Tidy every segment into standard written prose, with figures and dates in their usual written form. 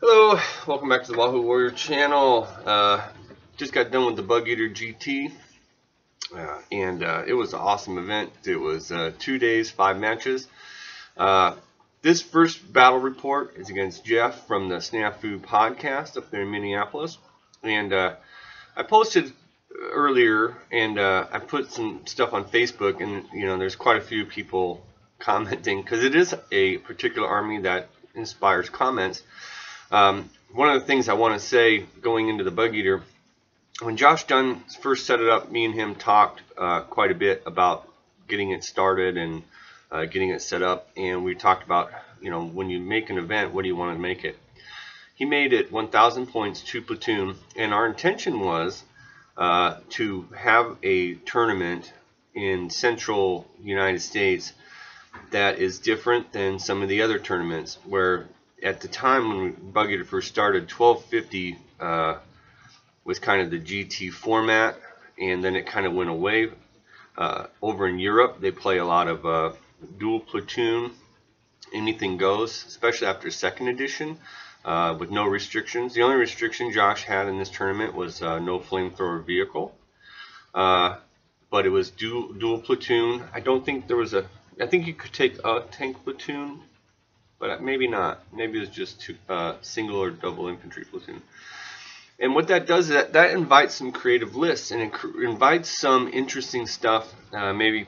Hello, welcome back to the WahooWarrior channel. Just got done with the Bugeater GT, and it was an awesome event. It was 2 days, 5 matches. This first battle report is against Jeff from the Snafu podcast up there in Minneapolis, and I posted earlier, and I put some stuff on Facebook, and there's quite a few people commenting because it is a particular army that inspires comments. One of the things I want to say going into the Bugeater, when Josh Dunn first set it up, me and him talked quite a bit about getting it started and getting it set up, and we talked about, when you make an event, what do you want to make it? He made it 1,000 points, 2 platoon, and our intention was to have a tournament in central United States that is different than some of the other tournaments, where at the time when Bugeater first started, 1250 was kind of the GT format, and then it kind of went away. Over in Europe, they play a lot of dual platoon, anything goes, especially after second edition, with no restrictions. The only restriction Josh had in this tournament was no flamethrower vehicle, but it was dual platoon. I don't think there was I think you could take a tank platoon, but maybe not. Maybe it was just single or double infantry platoon. And what that does is that invites some creative lists, and it invites some interesting stuff. Maybe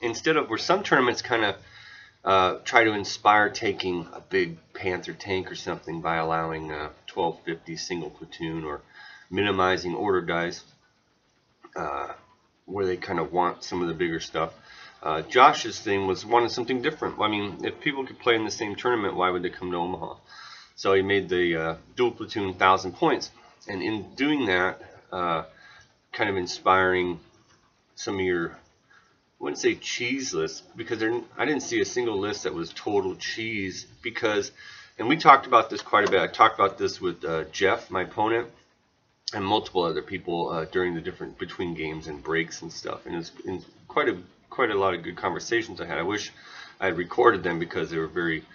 instead of where some tournaments kind of try to inspire taking a big Panther tank or something by allowing 1250 single platoon, or minimizing order dice, where they kind of want some of the bigger stuff. Josh's thing was wanted something different. I mean, if people could play in the same tournament, why would they come to Omaha? So he made the dual platoon 1,000 points, and in doing that, kind of inspiring some of your, I wouldn't say cheese lists, because I didn't see a single list that was total cheese, because, and we talked about this quite a bit. I talked about this with Jeff, my opponent, and multiple other people during the different between games and breaks and stuff, and it's quite a lot of good conversations I had. I wish I had recorded them because they were very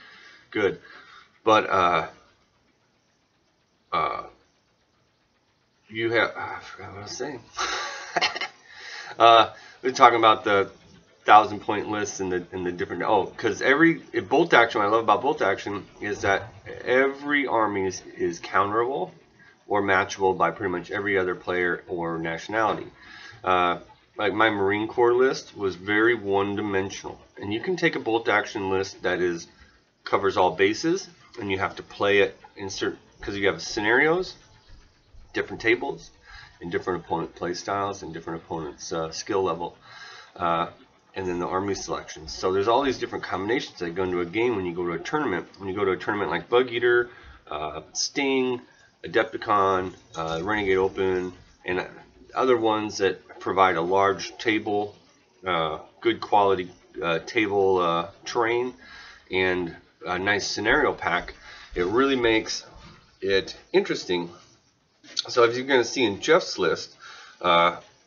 good. But you have, I forgot what I was saying. We're talking about the 1,000-point lists and the different. Because bolt action, what I love about bolt action is that every army is counterable or matchable by pretty much every other player or nationality. Like my Marine Corps list was very one-dimensional, and you can take a bolt action list that covers all bases, and you have to play it because you have scenarios, different tables, and different opponent play styles, and different opponents' skill level, and then the army selections. So there's all these different combinations that go into a game when you go to a tournament. When you go to a tournament like Bugeater, Sting, Adepticon, Renegade Open, and other ones that provide a large table, good quality table terrain, and a nice scenario pack, it really makes it interesting. So as you're going to see in Jeff's list,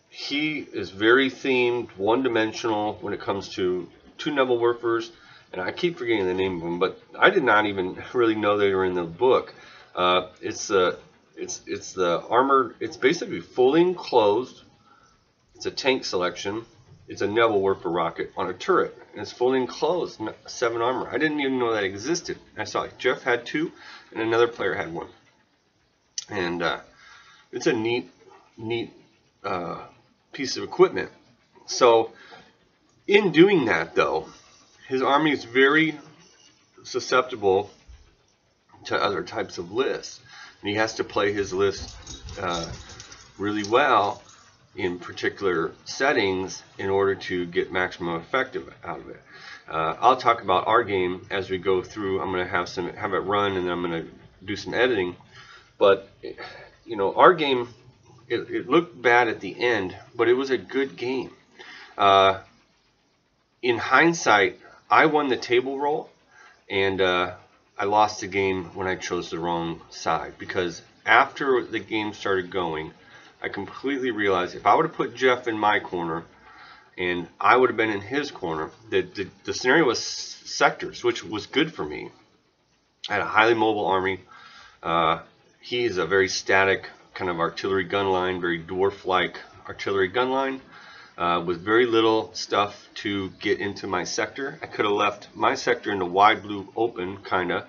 he is very themed, one-dimensional when it comes to 2 Nebelwerfers, and I keep forgetting the name of them, but I did not even really know they were in the book. It's the armored. It's basically fully enclosed. It's a tank selection. It's a Nebelwerfer rocket on a turret, and it's fully enclosed. 7 armor. I didn't even know that existed. I saw it. Jeff had 2, and another player had 1. And it's a neat piece of equipment. So, in doing that, though, his army is very susceptible to other types of lists. And he has to play his list really well in particular settings in order to get maximum effect out of it. I'll talk about our game as we go through. I'm going to have it run, and then I'm going to do some editing. But our game, it looked bad at the end, but it was a good game. In hindsight, I won the table roll, and I lost the game when I chose the wrong side, because after the game started going, I completely realized if I would have put Jeff in my corner and I would have been in his corner, the scenario was sectors, which was good for me. I had a highly mobile army. He's a very static kind of artillery gun line, very dwarf-like artillery gun line, with very little stuff to get into my sector. I could have left my sector in the wide blue open, kinda,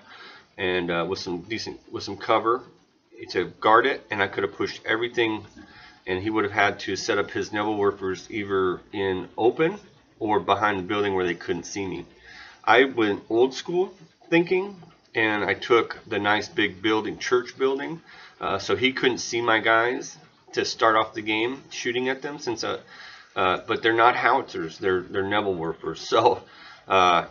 and with some cover to guard it, and I could have pushed everything, and he would have had to set up his naval warfers either in open or behind the building where they couldn't see me. I went old school thinking, and I took the nice big building, church building, so he couldn't see my guys to start off the game shooting at them, since but they're not howitzers, they're naval warfers. So God,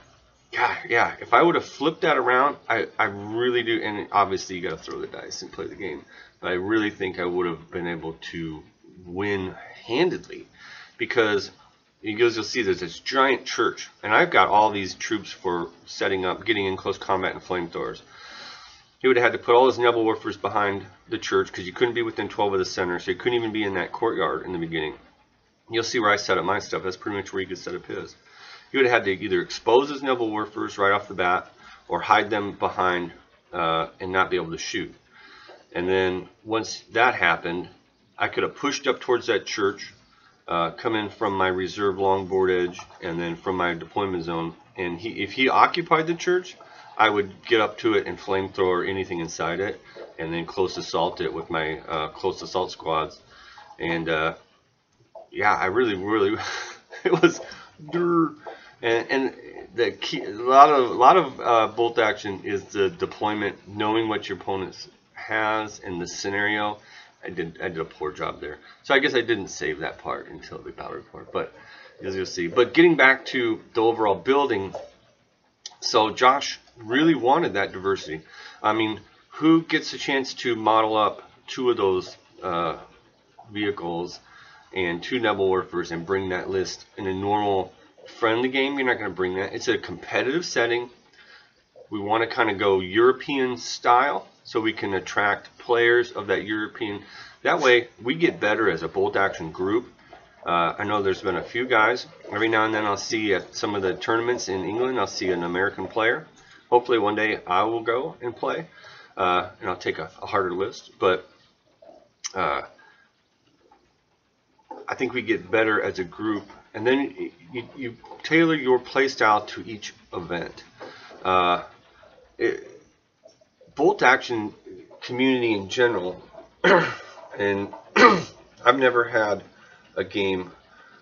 yeah, if I would have flipped that around, I really do, and obviously you got to throw the dice and play the game, but I really think I would have been able to win handedly, because you'll see there's this giant church, and I've got all these troops for setting up, getting in close combat and flamethrowers. He would have had to put all his naval warfers behind the church, because you couldn't be within 12 of the center, so you couldn't even be in that courtyard in the beginning. You'll see where I set up my stuff. That's pretty much where he could set up his. He would have had to either expose his naval warfers right off the bat, or hide them behind and not be able to shoot. And then once that happened, I could have pushed up towards that church, come in from my reserve longboard edge, and then from my deployment zone. And if he occupied the church, I would get up to it and flamethrower anything inside it, and then close assault it with my close assault squads. And yeah, I really it was, and the key, a lot of bolt action is the deployment, knowing what your opponent has in the scenario. I did a poor job there, so I guess I didn't save that part until the battle report, but as you'll see. But getting back to the overall building, so Josh really wanted that diversity. I mean, who gets a chance to model up 2 of those vehicles and 2 naval warfers and bring that list in a normal friendly game? You're not going to bring that. It's a competitive setting. We want to kind of go European style, so we can attract players of that European. That way we get better as a bolt action group. I know there's been a few guys, every now and then I'll see at some of the tournaments in England, I'll see an American player. Hopefully one day I will go and play, and I'll take a harder list, but I think we get better as a group, and then you tailor your play style to each event. Bolt action community in general, and I've never had a game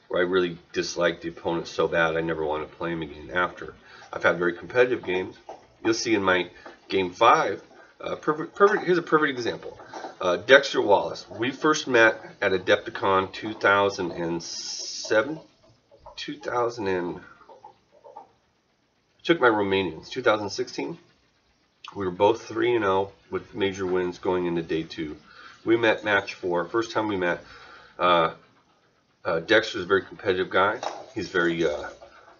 where I really disliked the opponent so bad I never want to play him again after. I've had very competitive games. You'll see in my game 5, here's a perfect example. Dexter Wallace. We first met at Adepticon 2007. Took my Romanians, 2016. We were both 3-0 with major wins going into day 2. We met match 4. First time we met, Dexter's a very competitive guy. He's very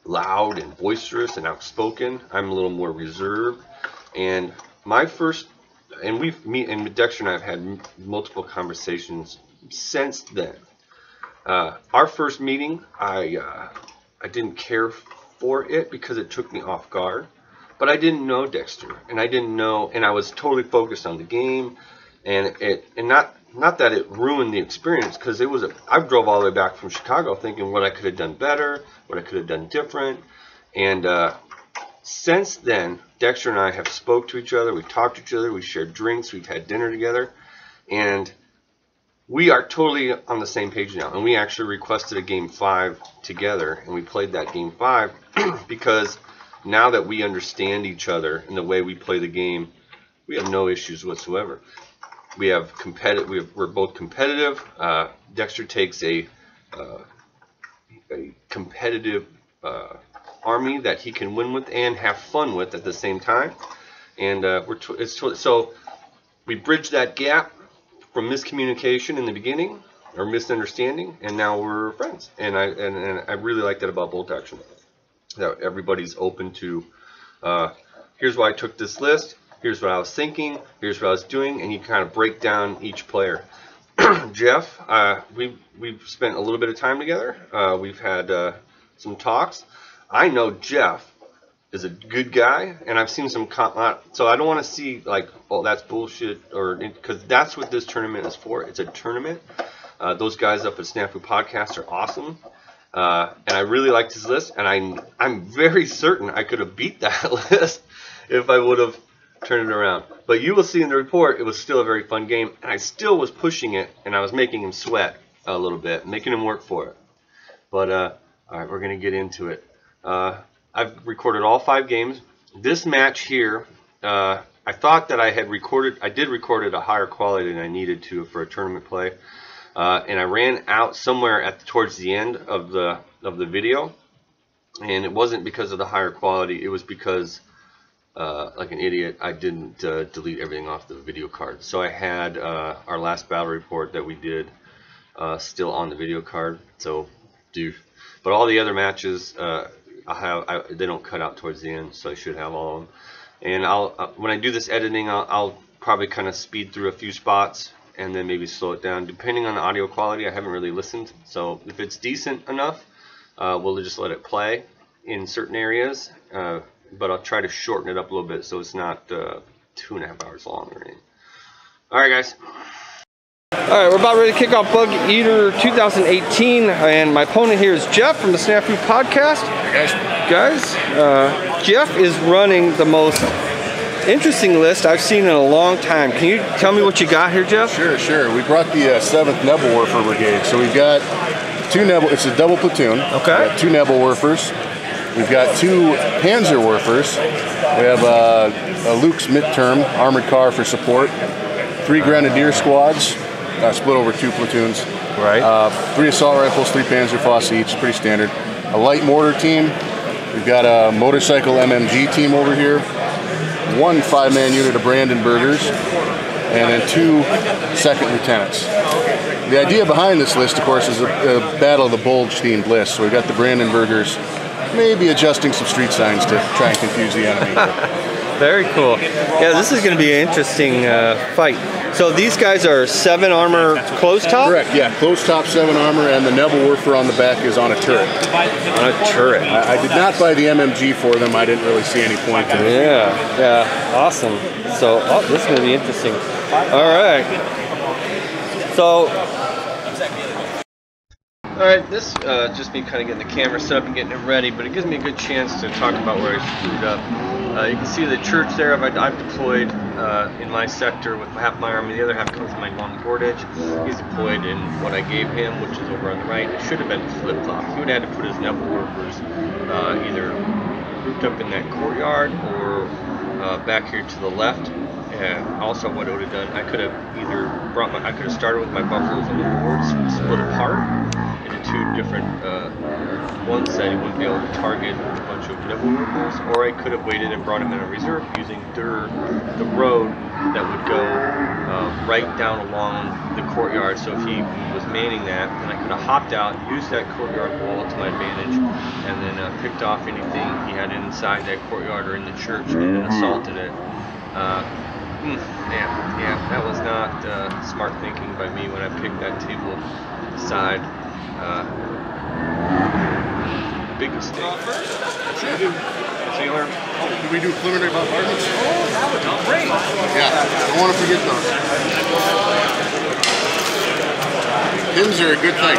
loud and boisterous and outspoken. I'm a little more reserved. And my first, and Dexter and I have had multiple conversations since then. Our first meeting, I didn't care for it because it took me off guard. But I didn't know Dexter, and I didn't know, and I was totally focused on the game, and not that it ruined the experience, because I drove all the way back from Chicago thinking what I could have done better, what I could have done different, and since then, Dexter and I have spoke to each other, we've talked to each other, we've shared drinks, we've had dinner together, and we are totally on the same page now. And we actually requested a game 5 together, and we played that game 5 because now that we understand each other and the way we play the game, we have no issues whatsoever. We're both competitive. Dexter takes a competitive army that he can win with and have fun with at the same time. And so we bridge that gap from miscommunication in the beginning, or misunderstanding, and now we're friends. And I really like that about bolt action. That everybody's open to, here's why I took this list, here's what I was thinking, here's what I was doing, and you kind of break down each player. Jeff, we've spent a little bit of time together. We've had some talks. I know Jeff is a good guy, and I've seen some so I don't want to see like, oh, that's bullshit, or because that's what this tournament is for. It's a tournament. Those guys up at Snafu Podcast are awesome, and I really liked his list, and I'm very certain I could have beat that list if I would have turned it around. But you will see in the report, it was still a very fun game, and I still was pushing it, and I was making him sweat a little bit, making him work for it. But all right, we're gonna get into it. I've recorded all 5 games. This match here, I thought that I did record at a higher quality than I needed to for a tournament play, and I ran out somewhere towards the end of the video, and it wasn't because of the higher quality. It was because, like an idiot, I didn't delete everything off the video card. So I had our last battle report that we did still on the video card. So, but all the other matches. They don't cut out towards the end, so I should have all of them. And when I do this editing, I'll probably kind of speed through a few spots and then maybe slow it down, depending on the audio quality. I haven't really listened, so if it's decent enough, we'll just let it play in certain areas. But I'll try to shorten it up a little bit so it's not 2.5 hours long or anything. All right, guys. Alright, we're about ready to kick off Bugeater 2018, and my opponent here is Jeff from the Snafu Podcast. Hey guys, Jeff is running the most interesting list I've seen in a long time. Can you tell me what you got here, Jeff? Sure. We brought the 7th Nebelwerfer Brigade. So we've got 2 it's a double platoon. Okay. We've got 2 Nebelwerfers. We've got 2 Panzerwerfers. We have a Luke's midterm armored car for support. 3 Grenadier squads. Split over 2 platoons. Right. 3 assault rifles, 3 Panzerfaust each, pretty standard. A light mortar team. We've got a motorcycle MMG team over here. 1 5-man unit of Brandenburgers, and then 2 second lieutenants. The idea behind this list, of course, is a Battle of the Bulge themed list. So we got the Brandenburgers, maybe adjusting some street signs to try and confuse the enemy. Very cool. Yeah, this is going to be an interesting fight. So these guys are 7 armor closed top? Correct, yeah. Closed top 7 armor, and the Nebelwerfer on the back is on a turret. On a turret. I did not buy the MMG for them. I didn't really see any point in it. Yeah, awesome. So, this is going to be interesting. All right. So, alright, this just me kind of getting the camera set up and getting it ready, but it gives me a good chance to talk about where I screwed up. You can see the church there I've deployed in my sector with half my army. The other half comes from my long Portage. He's deployed in what I gave him, which is over on the right. It should have been flip-flop. He would have had to put his Nebelwerfers either grouped up in that courtyard or back here to the left. And also what I would have done, I could have started with my buffaloes on the boards, split apart into 2 different one set. He wouldn't be able to target a bunch of Nebelwerfers, or I could have waited and brought him in a reserve using the road that would go right down along the courtyard. So if he was manning that, then I could have hopped out, used that courtyard wall to my advantage, and then picked off anything he had inside that courtyard or in the church and then assaulted it. Yeah, that was not smart thinking by me when I picked that table side. Big mistake. Sailor, did we do preliminary bombardments? Oh, that would be great. Yeah, don't want to forget those. Pins are a good thing.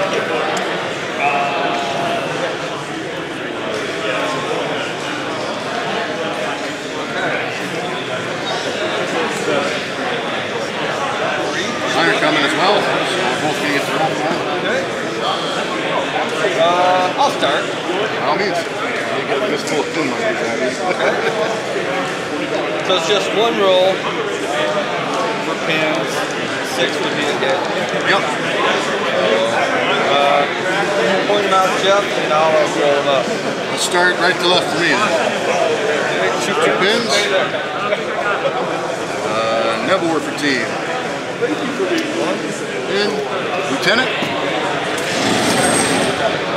Mine are coming as well, so we're both going to get their own one. I'll start. By all means. You get a fistful of pin money. So it's just 1 roll for pins. 6 would be a hit. Yep. Point them out, Jeff, and I'll roll them up. Let's start right to left for me then. Shoot 2 pins. Nebelwerfer team. And Lieutenant.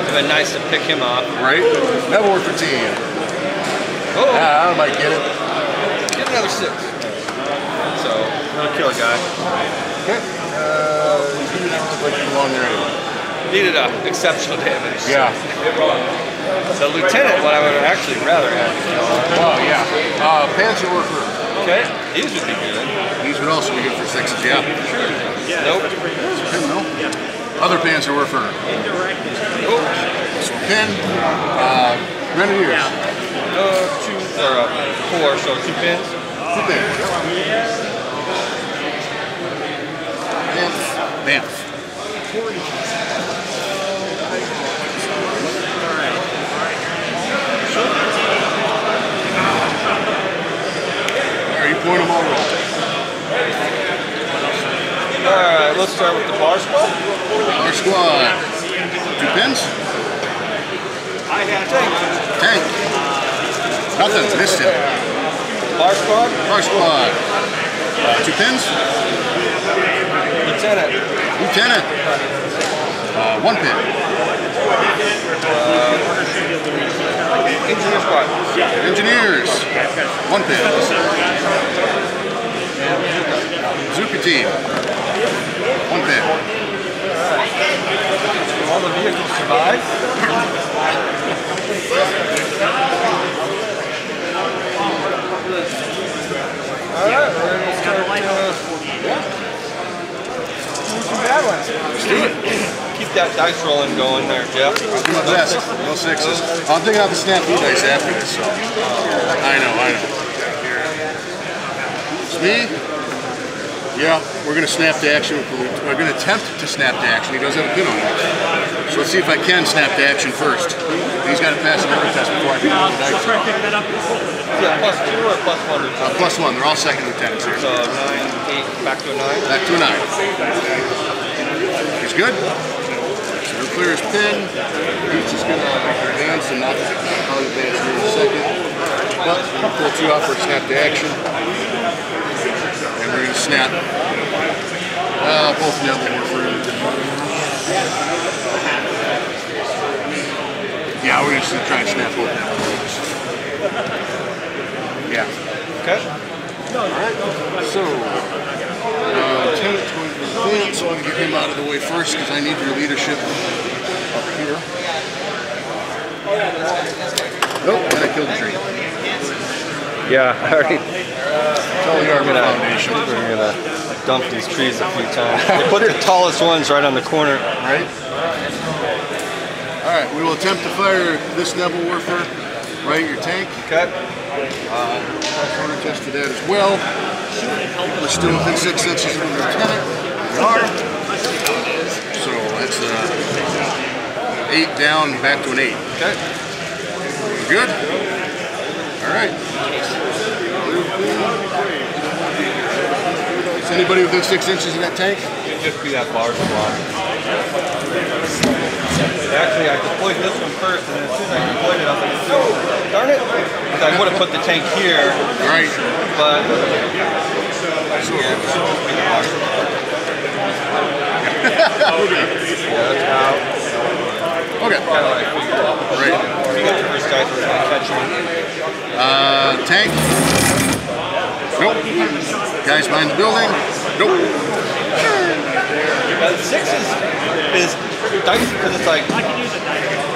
It'd been nice to pick him up. Right. Nebelwerfer team. Oh. I might get it. Get another 6. So, another kill a guy. Okay. Like you belong there anyway. Needed exceptional damage. Yeah. The lieutenant, what I would actually rather have. Oh, yeah. Panzer Werfer. Okay, these would be good. These would also be good for 6s, yeah. Nope. No. Other Panzer Werfer. Oh. So pin. Grenadiers. 4, so 2 pins. 2 pins. Bamf. Are you pointing them all wrong? Alright, let's start with the bar squad. Bar squad. 2 pins? Tank. Nothing, missed it. Bar squad? Bar squad. 2 pins? Lieutenant. Lieutenant. 1 pin. Engineer squad. Engineers. 1 pin. Zuka team. 1 pin. All the vehicles survive. Alright, we're going to start some bad ones. Keep that dice rolling going there, Jeff. I'll do my best. No 6s. I'm thinking of the snafu dice after this, so. I know. It's me. Yeah, we're going to snap to action. We're going to attempt to snap to action. He does have a pin on it. So let's see if I can snap to action first. He's got to pass a memory test before I can roll the dice. Yeah, +2 or +1? +1. They're all second lieutenants here. So 9, 8, back to a 9? Back to a 9. He's good. So he'll clear his pin. He's just going to advance and not probably advance here in a second. But pull 2 out for a snap to action. And we're going to snap both Neville Warfare. Yeah, we're just going to try and snap both Neville Warfare. Yeah. Okay. Alright. So, Lieutenant's going to advance, so I'm going to get him out of the way first because I need your leadership up here. Nope, and I killed the tree. Yeah, I already. We're gonna dump these trees a few times. They put the tallest ones right on the corner. Right? Alright, we will attempt to fire this Neville Warfare right at your tank. Okay. Corner test to that as well. We're still within 6 inches of the lieutenant. We are. So that's 8 down, back to an 8. Okay. We're good? Alright. Is anybody within 6 inches of that tank? It'd just be that bar squad. Actually, I deployed this one first, and as soon as I deployed it, I was like, oh, darn it. Because I would have put the tank here. Right. But, yeah, it should just be the bar squad. Yeah, that's out. Okay. Kind of like figured out. Right. You got the first guys who are going to catch one. Tank. Nope. Guys behind the building. Nope. The 6 is dicey because it's like, do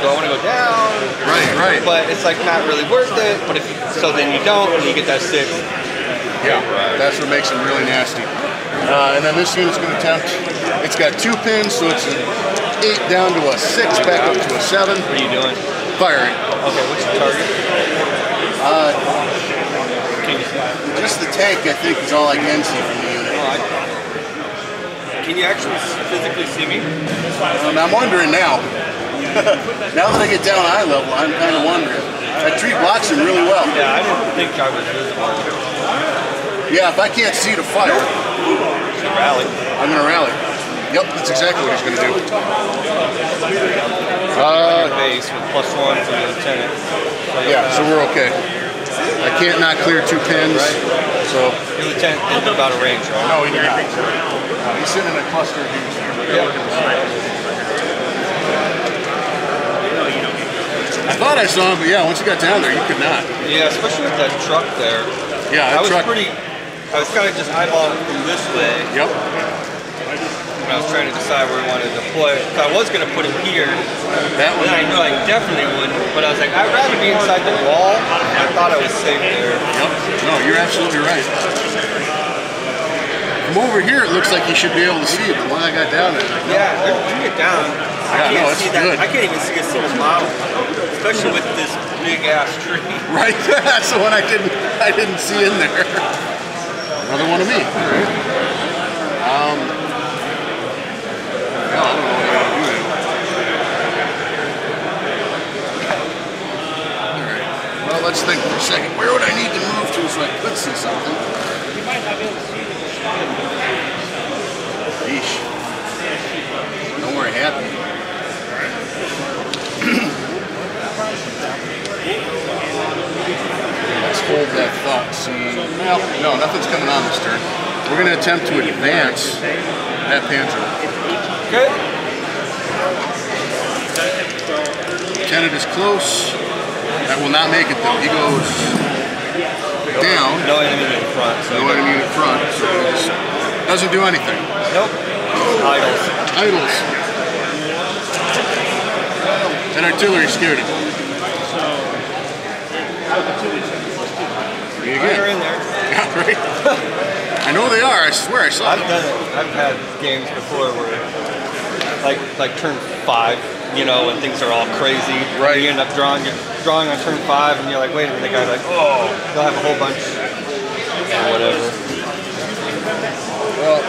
I want to go down? Right. But it's like not really worth it. But if so, then you don't, and you get that 6. Yeah, that's what makes them really nasty. And then this unit's going to attempt. It's got 2 pins, so it's an 8 down to a 6, back up to a 7. What are you doing? Firing. Okay, what's your target? Just the tank, I think, is all I can see from the unit. Can you actually physically see me? I'm wondering now. Now that I get down eye level, I'm kind of wondering. That tree blocks him really well. Yeah, I didn't think I was visible. Yeah, if I can't see to fire, Rally. I'm going to rally. Yep, that's exactly what he's going to do. Base with +1 for the lieutenant. Yeah, so we're okay. I can't not clear 2 pins. Right. So Your lieutenant isn't about a range, right? no, he did not. He's sitting in a cluster of dudes here. I thought I saw him, but yeah, once he got down there, you could not. Yeah, especially with that truck there. Yeah, I was kind of just eyeballing it from this way. Yep. when I was trying to decide where I wanted to deploy. So I was going to put him here. That one. And I know I definitely wouldn't, but I was like, I'd rather be inside the wall. I thought I was safe there. Yep. No, you're absolutely right. From over here, it looks like you should be able to see it. The one I got down there. Yeah, you get down. I can't see that. good. I can't even see a single model, especially with this big ass tree. Right, that's the one I didn't see in there. Another one of me. Right? Well, I don't know what I want to do now. All right. Well, let's think for a second. Where would I need to move to so I could see something? You might not be able to see the Yeesh. Don't worry, happy. Let's hold that thought. See, well, no, nothing's coming on this turn. We're going to attempt to advance that Panzer. Good. Lieutenant is close. That will not make it though. He goes down. No enemy in front. So No enemy in front, so it just doesn't do anything. Nope. Idles. Idles. That artillery scared him. Me again. They're in there. Yeah, right. I know they are. I swear I saw I've them. done it. I've had games before where, like turn 5, you know, when things are all crazy. Right. You end up drawing on turn 5, and you're like, wait a minute. The guy's like, oh, they'll have a whole bunch or whatever. Well,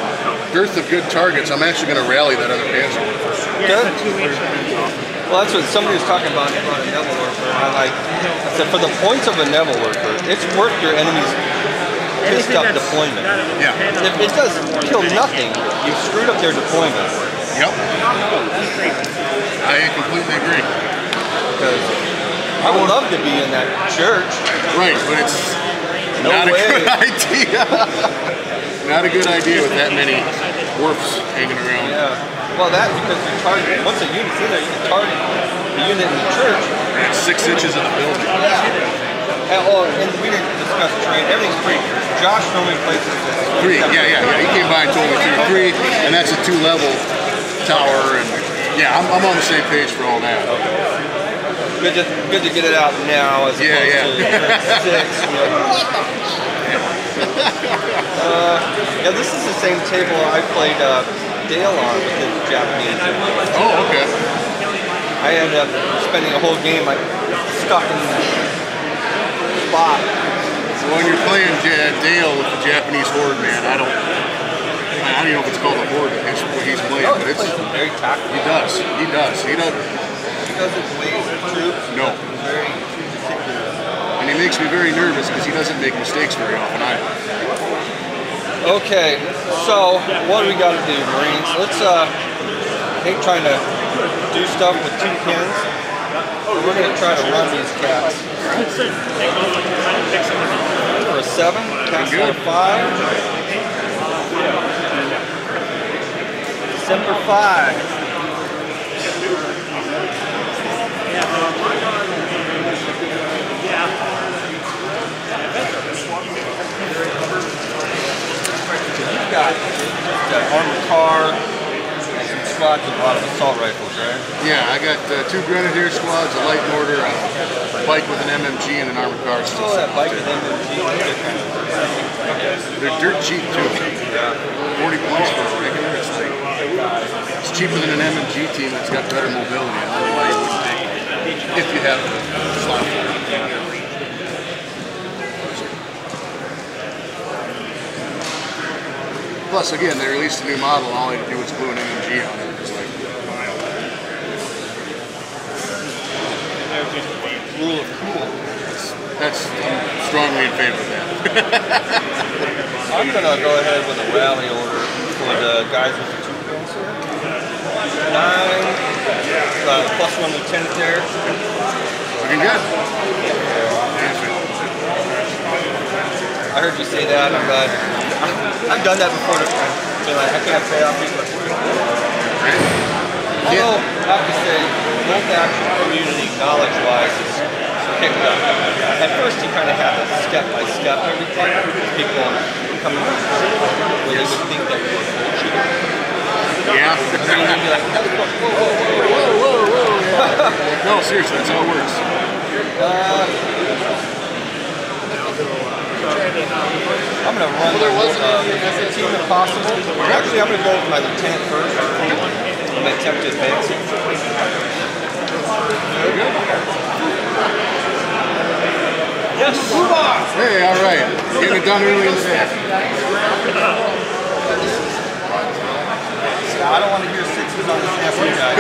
dearth of good targets. I'm actually going to rally that other Panzer. Good. Well, that's what somebody was talking about a Neville worker. I said for the points of a Neville worker, it's worth your enemy's pissed up deployment. Yeah. If it does kill nothing, you've screwed up their deployment. Yep. I completely agree. Because I would love to be in that church. Right, but it's No not way. a good idea. Not a good idea with that many dwarfs hanging around. Yeah. Well, that's because you target, once a unit's in there, you can target the unit in the church. And it's 6 inches of the building. Yeah. And we didn't discuss terrain. Everything's free. Josh normally places this. 3, yeah. He came by and told me 3, and that's a 2-level tower. And yeah, I'm on the same page for all that. Good to get it out now as opposed to turn 6. You know. Yeah, this is the same table I played Dale on with the Japanese. Oh, okay. I ended up spending a whole game like stuck in that spot. So when you're playing Dale with the Japanese horde, man, I don't even know if it's called a horde. It's what he's playing, No, but he it's plays very tactical. he does. He doesn't waste troops. No. He's very particular. And he makes me very nervous because he doesn't make mistakes very often either. Okay, so what do we got to do, Marines? Let's hate trying to do stuff with 2 pins. We're going to try to run these cats. For a 7, cats for a 5. Semper 5. You've got armored car and some squads with a lot of assault rifles, right? Yeah, I got 2 grenadier squads, a light mortar, a bike with an MMG, and an armored car. Oh, that bike with MMG. They're dirt cheap too. 40 points for a regular. It's cheaper than an MMG team that's got better mobility. I don't know why you wouldn't take it if you have a slot for it. Plus, again, they released a new model, and all they do is glue an MMG on it. It's like, Rule of cool. I'm strongly in favor of that. I'm going to go ahead with a rally order for the guys with the 2 pins here. 9, +1 lieutenant there. Looking good. I heard you say that. I'm glad. I've done that before. Been like, I can't play off these. Although, I have to say, both action community, knowledge-wise, is picked up. At first, you kind of have to step-by-step everything. People coming where they would think that we were bullshit. Yeah. I mean, you'd be like, No, seriously, that's how it works. I'm going to run the team if possible. Actually, I'm going to go with my lieutenant first. I'm going to attempt to advance him. Yes, move on! Hey, all right. Getting it done early in the day. I don't want to hear sixes on this F1 guy.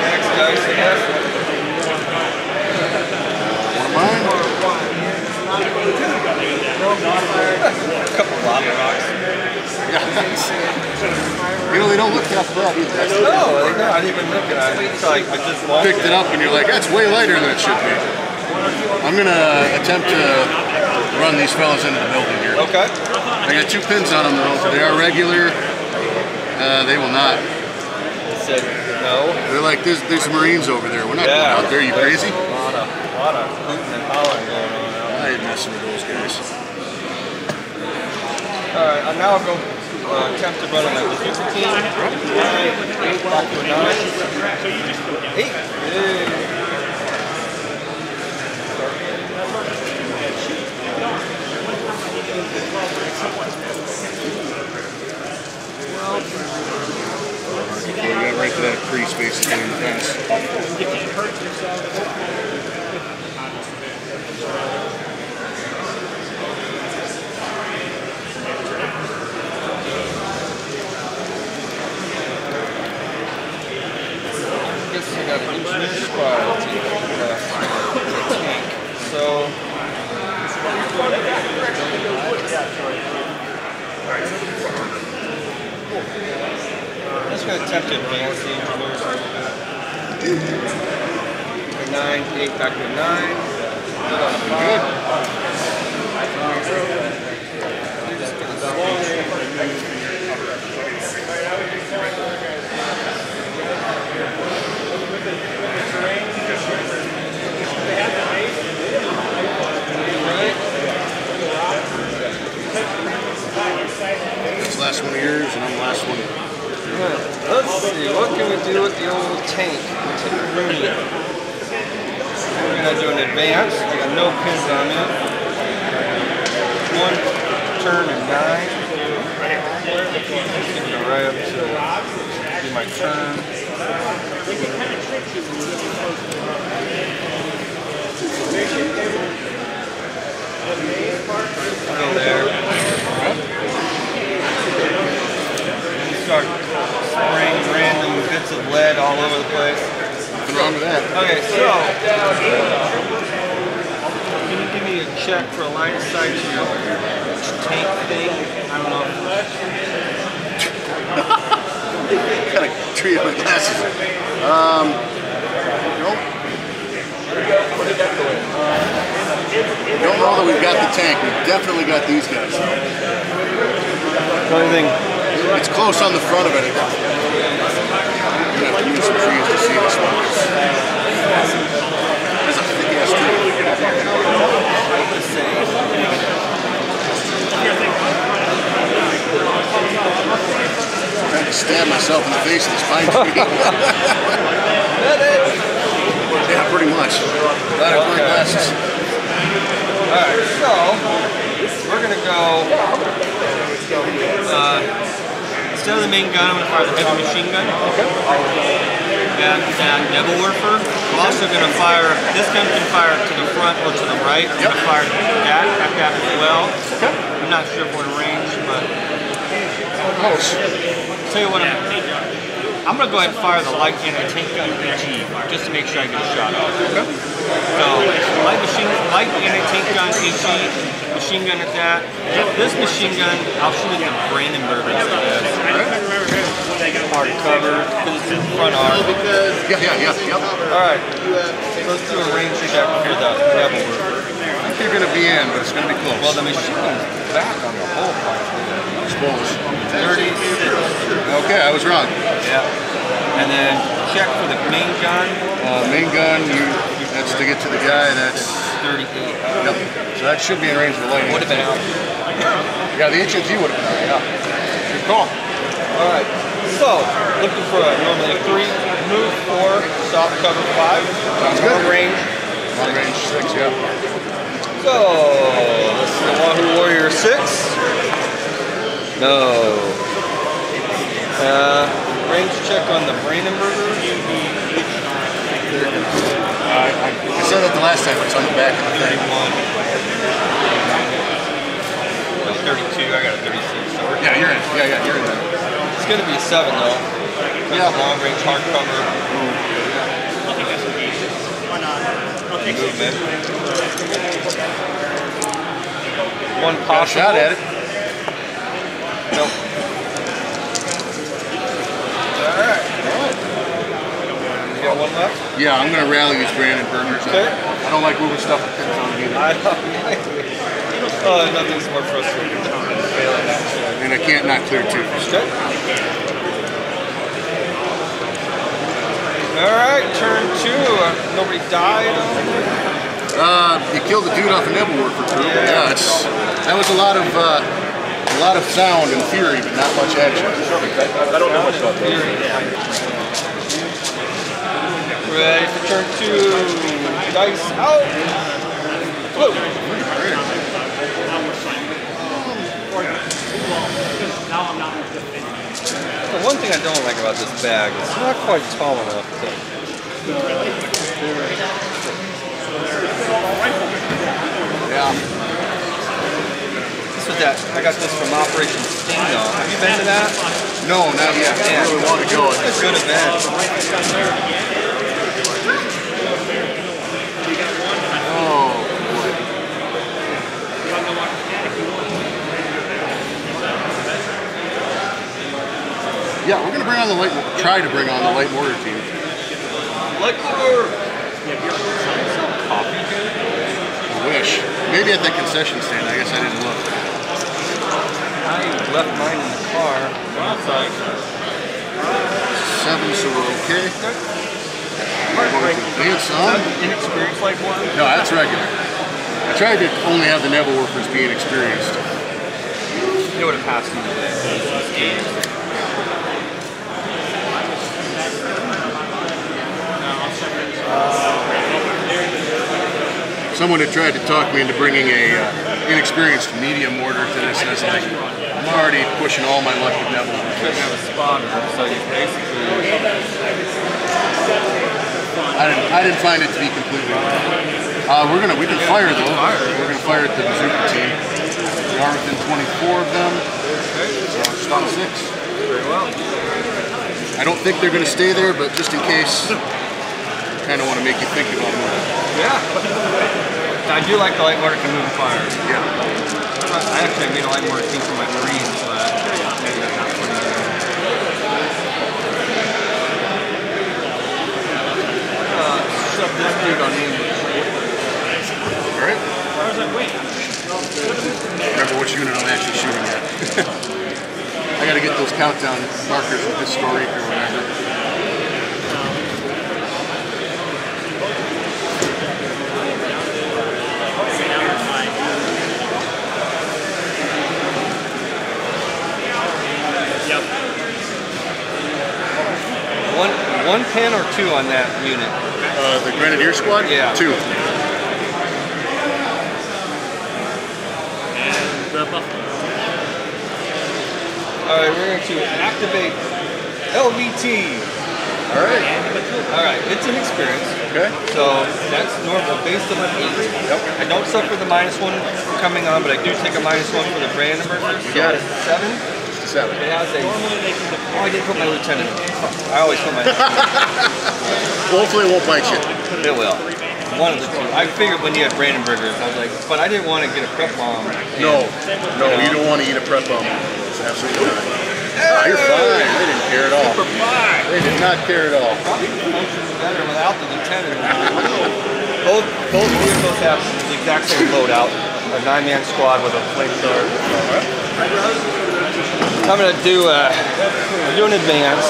Next dice, I guess. Mine? A couple of lava rocks. You know, they don't look half bad either. No, I didn't even look at it. It's like, I just walked. Picked it up and you're like, that's way lighter than it should be. I'm going to attempt to run these fellas into the building here. Okay. I got 2 pins on them though. They are regular. They will not. He said no. They're like, there's Marines over there. We're not going out there. You crazy? A lot of hooting and hollering going on out there. I ain't messing with those guys. Alright, now I'll go attempt to run on my super team. 9, 8, back to a 9. 8. Yay. We got right to that crease basically in the fence. You can't hurt yourself. I guess I got an engineer squad tank. So I'm just going to attempt to advance the engineers. 9, 8, back to 9. Good on a This last one of yours and I'm the last one. Let's see, what can we do with the old tank? We're going to do an advance. I got no pins on me. 1 turn and 9. Give it right up to do my turn. Go there. Start spraying random bits of lead all over the place. Nothing wrong with that. Okay, so can you give me a check for a line of sight to your tank thing? I don't know. Kind of treated my glasses. Nope. Don't know that we've got the tank. We've definitely got these guys. Only thing. It's close on the front of it. I'm gonna have to use some trees to see this one. There's a thick ass tree. I'm trying to stab myself in the face with this pine tree. Yeah, pretty much. Glad I wear glasses. Alright, so we're gonna go instead of the main gun, I'm going to fire the heavy machine gun. And Devil Warfer. I'm also going to fire, this gun can fire to the front or to the right. I'm going to fire that at that as well. I'm not sure if we're in range, but Close. tell you what, I'm going to go ahead and fire the light anti-tank gun AG just to make sure I get a shot off. Okay. So, light anti-tank gun AG, machine gun at that. This machine gun, I'll shoot at the Brandenburg instead. Hard cover, because it's in front arm. Yeah. Alright, so let's do a range check for the Devil Warfer. I think you're going to be in, but it's going to be close. Well, the machine gun's back on the whole part. Suppose. 36. Okay, I was wrong. Yeah. And then check for the main gun. Main gun, that's to get to the guy that's... 38. Yep. So that should be in range of the light. Would have been out. Yeah, the HMG would have been out. Yeah. Good call. All right. So, looking for normally a 3, move 4, soft cover 5. Sounds good. Long range. Long range 6, yeah. So, this is the WahooWarrior 6. No. Range check on the Brandenburger. I said that the last time, it's on the back of the thing. 31. No, 32. I got a 36. So Yeah, you're in. Yeah, you're in there. it's going to be a 7 though. Yeah. Long range hardcover. Movement. One Got a possible. shot at it. Nope. Alright. You got one left? Yeah, I'm going to rally these Brandenburgers. Okay. I don't like moving stuff with pins on it either. I don't. Oh, nothing's more frustrating than failing that shit. And I can't not clear 2. Okay. Alright, turn 2. Nobody died. You killed the dude off a Nebel worker crew. Yeah. That was a lot of sound and fury, but not much action. I don't know much about that. Ready for turn 2. Dice out. Whoa. The one thing I don't like about this bag is it's not quite tall enough to... Yeah. This was that, I got this from Operation Sting though. Have you been to that? No, not yet. I really want to go. It's a good event. Oh, boy. Yeah, we're going to bring on the light, try to bring on the light mortar team. Light mortar! I wish. Maybe at the concession stand. I guess I didn't look. I left mine in the car. Outside. 7, so we're okay. Advance on. Inexperienced light mortar? No, that's regular. I tried to only have the Nebel workers being experienced. It would have passed either way. This game. Someone had tried to talk me into bringing a inexperienced medium mortar to this, and I was like, I'm already pushing all my luck with Nebel. Couldn't have a spotter, so you basically... I didn't find it to be completely wrong. We can fire though. We're gonna fire at the bazooka team. We are within 24 of them. So stop 6. Very well. I don't think they're gonna stay there, but just in case, kind of want to make you think about it. Yeah. I do like the light mortar can move fire. Yeah. I actually made a light mortar team for my Marines, but maybe I'm not putting it in. Shove this dude on in. Alright. Remember which unit I'm actually shooting at. I gotta get those countdown markers with historic or whatever. One pin or 2 on that unit? The Grenadier squad? Yeah. 2. Alright, we're going to activate LVT. Alright. Alright, it's an experience. Okay. So that's normal, based on an 8. Yep. I don't suffer the -1 coming on, but I do take a -1 for the Brandenburger. You got it. 7. 7. It has a... Oh, I didn't put my lieutenant in. I always put my... Hopefully it won't bite you. It will. One of the 2. I figured when you had Brandenburgers, I was like, but I didn't want to get a prep bomb. No, you don't want to eat a prep bomb. Absolutely not. Ah, you're fine. They didn't care at all. They did not care at all. Probably functions better without the lieutenant. both vehicles have the exact same loadout. A 9-man squad with a flamethrower. I'm going to do an advance.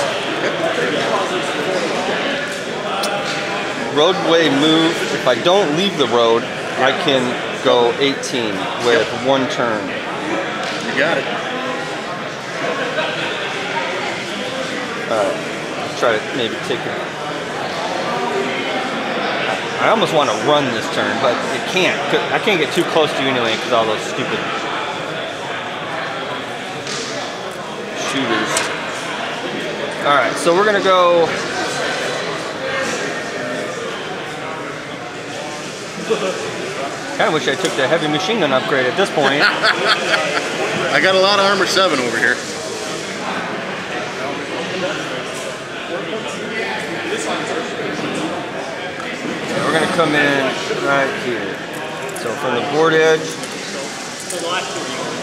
Roadway move. If I don't leave the road, I can go 18 with one turn. You got it. Try to maybe take it. I almost want to run this turn, but it can't. I can't get too close to you anyway because all those stupid shooters. All right, so we're gonna go. Kind of wish I took the heavy machine gun upgrade at this point. I got a lot of armor 7 over here. We're gonna come in right here. So from the board edge,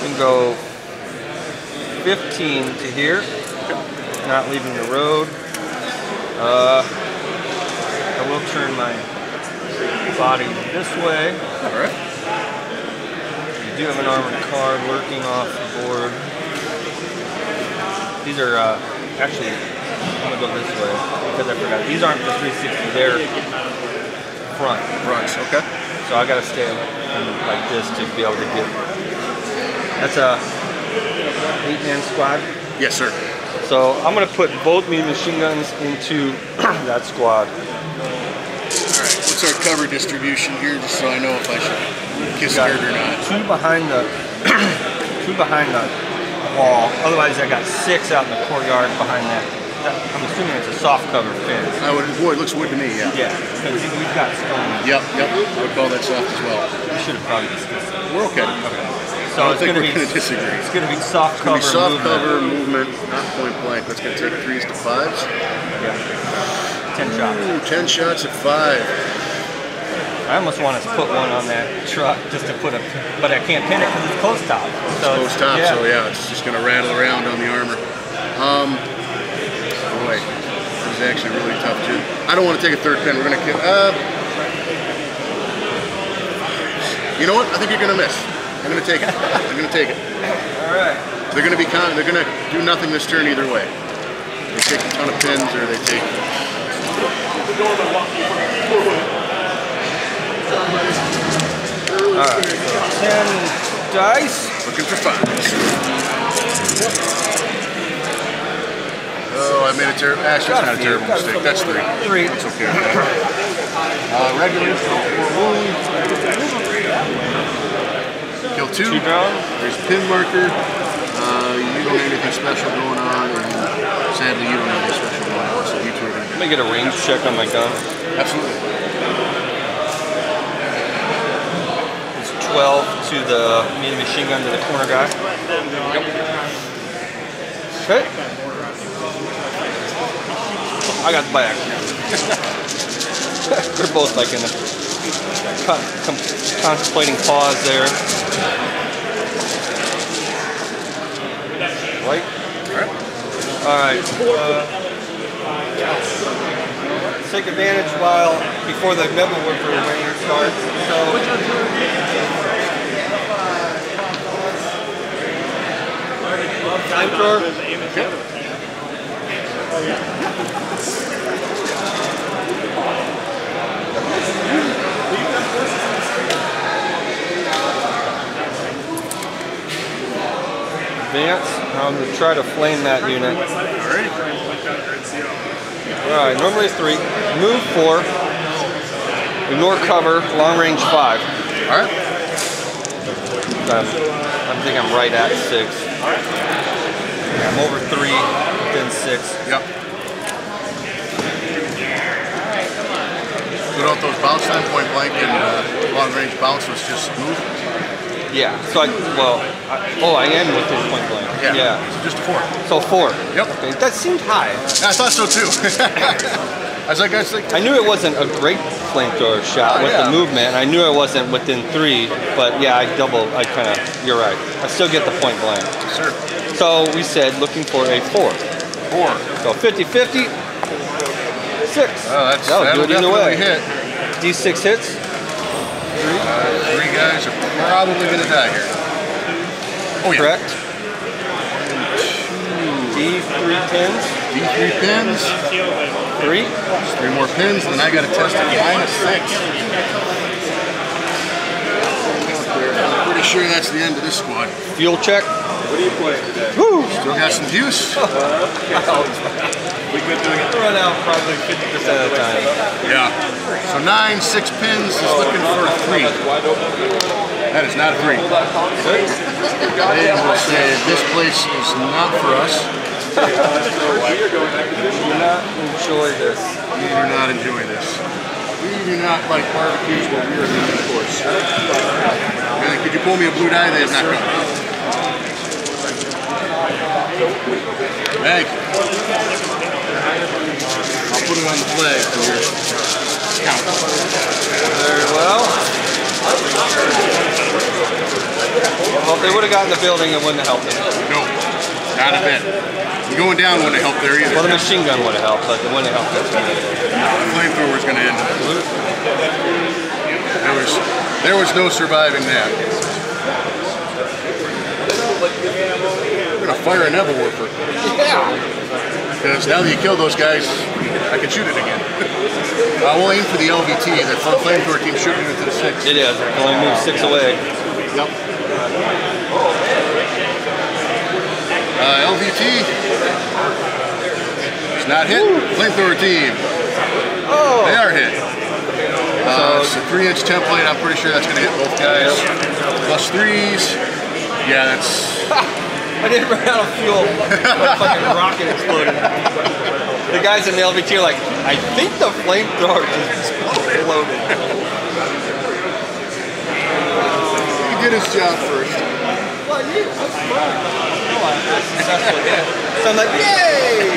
we can go 15 to here, not leaving the road. I will turn my body this way. All right. You do have an armored car lurking off the board. These are actually, I'm gonna go this way because I forgot. These aren't the 360, they're front. Fronts, okay. So I gotta stay like this to be able to get. That's a 8-man squad. Yes, sir. So I'm gonna put both me machine guns into that squad. All right. What's our cover distribution here, just so I know if I should kiss the dirt or not? Two behind the wall. Otherwise, I got 6 out in the courtyard behind that. I'm assuming it's a soft cover fence. Boy, it looks wood to me, yeah. Yeah, because we've got stone. Yep. I would call that soft as well. We should have probably discussed that. We're okay. So I think we're going to disagree. It's going to be soft cover. It's going to be soft cover movement, not point blank. That's going to take 3s to 5s. Yeah. 10 shots. 10 shots at 5. I almost want to put one on that truck just to put a, but I can't pin it because it's closed top. So it's closed top, so yeah, it's just going to rattle around on the armor. Boy, this is actually really tough too. I don't want to take a 3rd pin. We're going to kill. You know what? I think you're going to miss. I'm going to take it. I'm going to take it. All right. They're going to be they're going to do nothing this turn either way. They take a ton of pins, or they take. All right. 10 dice. Looking for 5s. Oh, I made a terrible. Actually, it's not a terrible mistake. That's 3. 3. That's okay. Regular. Kill 2. There's a pin marker. You don't have anything special going on, and sadly, you don't have anything special going on. So you two are going to. Let me get a range check on my gun. Absolutely. It's 12 to the medium machine gun to the corner guy. Yep. Okay. I got the back. They're both like in a contemplating pause there. Right? Alright. Take advantage before the memo word for Warrior starts. So, time thrower. Advance. I'm going to try to flame that unit. Alright, normally it's 3. Move 4. Ignore cover. Long range 5. Alright. I think I'm right at 6. I'm over 3, within 6. Yep. Put out those bounce time, point blank, and long range bounce was just smooth. Yeah, so I am within point blank. Yeah. So just a 4. So 4. Yep. Okay. That seemed high. I thought so too. I was like, I knew it wasn't a great flamethrower shot with the movement. I knew I wasn't within 3, but yeah, you're right. I still get the point blank. Sure. So we said looking for a 4. 4. So 50-50. 6. Oh, that'll do it either way. Hit. D6 hits. 3 guys are probably going to die here. Oh, yeah. Correct. D3 pins. D3 pins. 3. 3 more pins, and then I got to test it. -6. sure that's the end of this squad. Fuel check. What are you playing today? Woo! Still got some juice. We could do it. Run out probably 50% of the time. Yeah. So 9, 6 pins is looking for a 3. That is not a 3. And we'll say this place is not for us. Do not enjoy this. We do not enjoy this. We do not like barbecues, but we are not, of course. And could you pull me a blue dye? They have not come. Thank you. I'll put it on the flag for your count. Very well. Well, if they would have gotten the building, it wouldn't have helped them. No, not a bit. You're going down wouldn't help there either. Well, the machine gun would have helped, but it wouldn't have helped us. The flamethrower's going to end up. There was no surviving that. We're going to fire a Neville Warper. Yeah. Because now that you killed those guys, I can shoot it again. We'll aim for the LVT. That flamethrower keeps shooting into the 6. It is. It can only move 6 away. Yep. LVT is not hit. Flamethrower team. Oh. They are hit. It's a 3-inch template. I'm pretty sure that's going to hit both guys. Plus 3s. Yeah, that's... I didn't run out of fuel. A fucking rocket exploded. The guys in the LVT are like, I think the flamethrower just exploded. He did his job first. Well, yeah, that's fine. Oh, I'm successful. So I'm like, yay!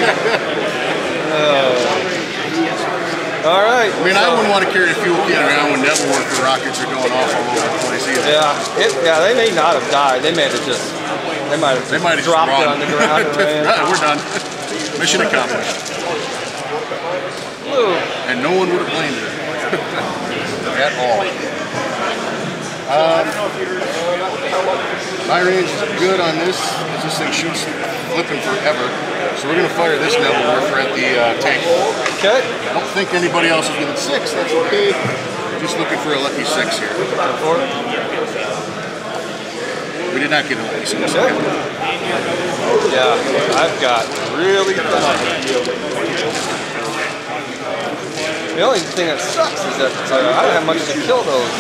All right. I mean, I wouldn't want to carry the fuel can around when Neville Warper rockets are going off all over the place either. Yeah, they may not have died. They may have just, they might have dropped it on the ground and ran. Right, we're done. Mission accomplished. Woo. And no one would have blamed it at all. My range is good on this. This thing shoots flipping forever. So we're going to fire this Neville Warper at the tank. Okay. I don't think anybody else is within 6. That's okay. We're just looking for a lucky 6 here. We did not get a lucky 6. Okay. Yeah, I've got really fun. The only thing that sucks is that I don't have much to kill those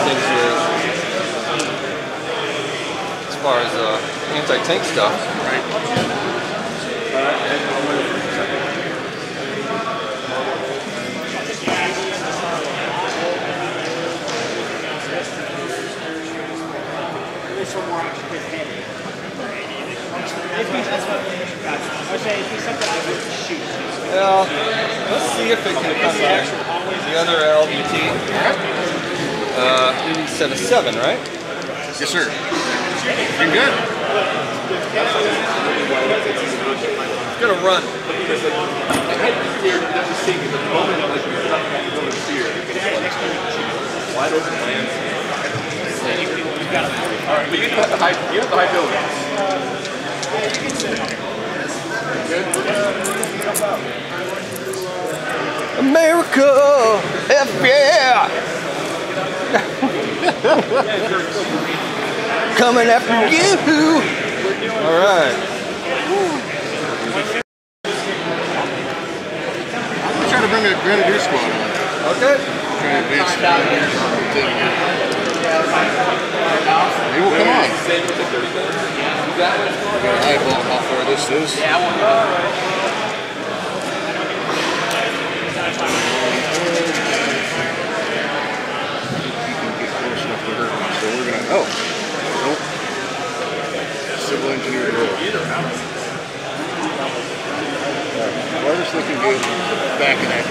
things with. As far as anti-tank stuff. Right. Well, let's see if it can come back. The other LVT. Maybe set a 7, right? Yes, sir. Doing good. It's gonna run. Wide open land. Alright, but you have the high building. America! F yeah! Coming after you! Alright. I'm trying to bring a Grenadier squad on. Okay. Trying to advance the Grenadiers on the thing again. They will come on. Eyeball how far this is. So we're gonna, nope. Civil engineer roll. Farthest looking good, back in that.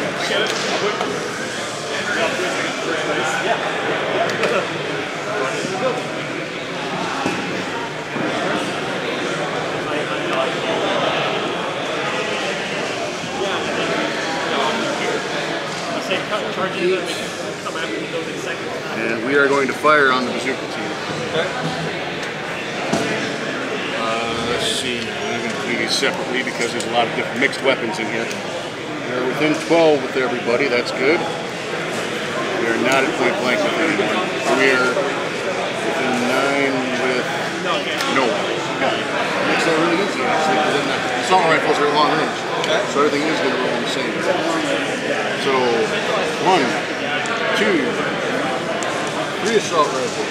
And we are going to fire on the bazooka team. Okay. Let's see, we're going to do these separately because there's a lot of different mixed weapons in here. We're within 12 with everybody, that's good. We are not at point blank with anyone. We are No. Yeah. Makes that really easy, actually, because then the assault rifles are long range. Okay. So everything is going to roll the same. So, 1, 2, 3 assault rifles.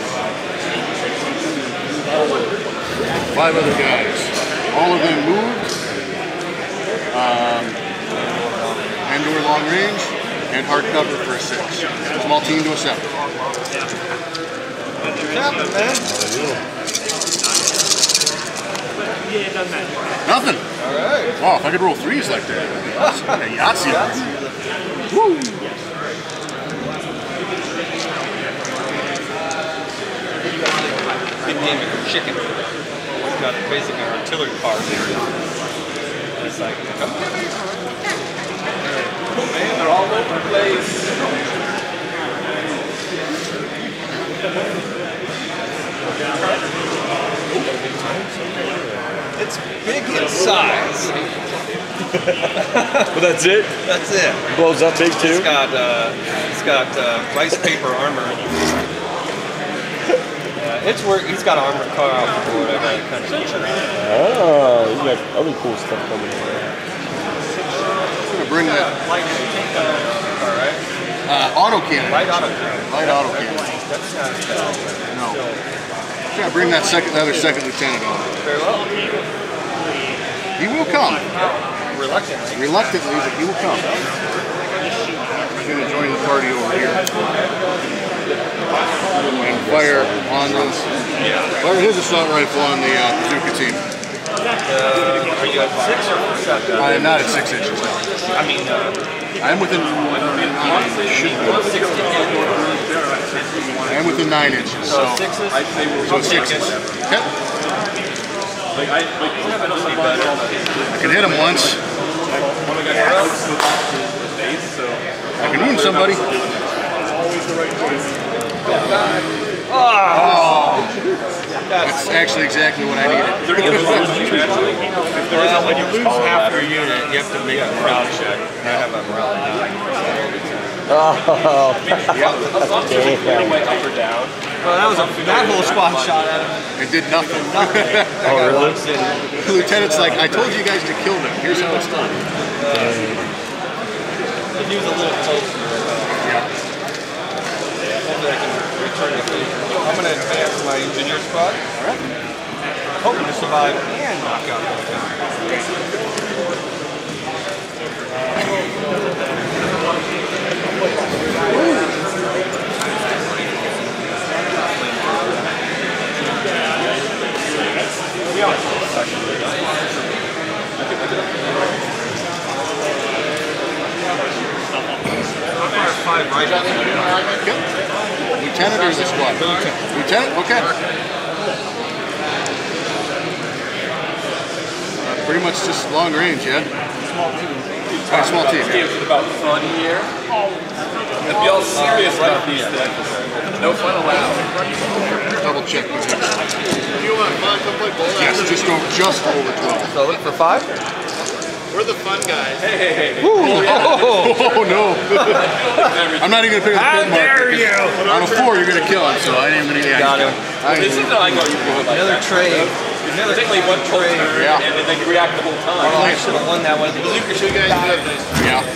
5 other guys. All of them moved. And/or long range, and hard cover for a 6. Small team to a 7. What's happening, man? Yeah, it doesn't matter. Nothing. All right. Wow, if I could roll 3s like that. Yahtzee. Woo! Big game of chicken. We've got basically an artillery car there. It's like, come on. Man, they're all over the place. It's big in size. But that's it? That's it. Blows up big too? It's got rice paper armor. It's where he's got an armored car out the board. I got it kind of picture. Oh, you got other cool stuff coming in. I'm going to bring that. Light tank car, right? Auto cannon. Light auto cannon. Light auto cannon. That's not No. I'm going to bring that other second lieutenant on. very well. He will come. Reluctantly. Reluctantly, but he will come. He's going to join the party over here. And fire on those. Fire his assault rifle on the bazooka team. Are you at 6 or 7? I am not at 6 inches. I mean, I am within 9 inches. So 6s? So 6s. Okay. I can hit him once. I can wound somebody. Oh! That's actually exactly what I needed. Well, when you lose half your unit, you have to make a morale check. I have a morale 9. Oh, Well, that whole squad shot at him. It did nothing. oh really? The lieutenant's like, I told you guys to kill them. Here's how it's done. He was a little closer. Yeah. Hopefully I can return the lead. I'm going to advance my engineer squad. Alright. Hoping to survive and knock out the lieutenant. Five rifles. Okay. Lieutenant or the squad? Lieutenant? Okay. Pretty much just long range, yeah? Small team. Small team. It's about fun here. And be all serious about these things. No fun allowed. Double check. Do you want fun? Come play bowling. Yes, just over 12. So look for 5? We're the fun guys. Hey. Oh no! I'm not even gonna pick up the pin mark. How dare you! On a 4, you're gonna kill him, so I ain't even gonna. Got him. This is not like what you do it like Another that. trade. Another It's only one trade, Yeah. and then you react the whole time. I should have won that one. Bazooka, show you guys good. Yeah.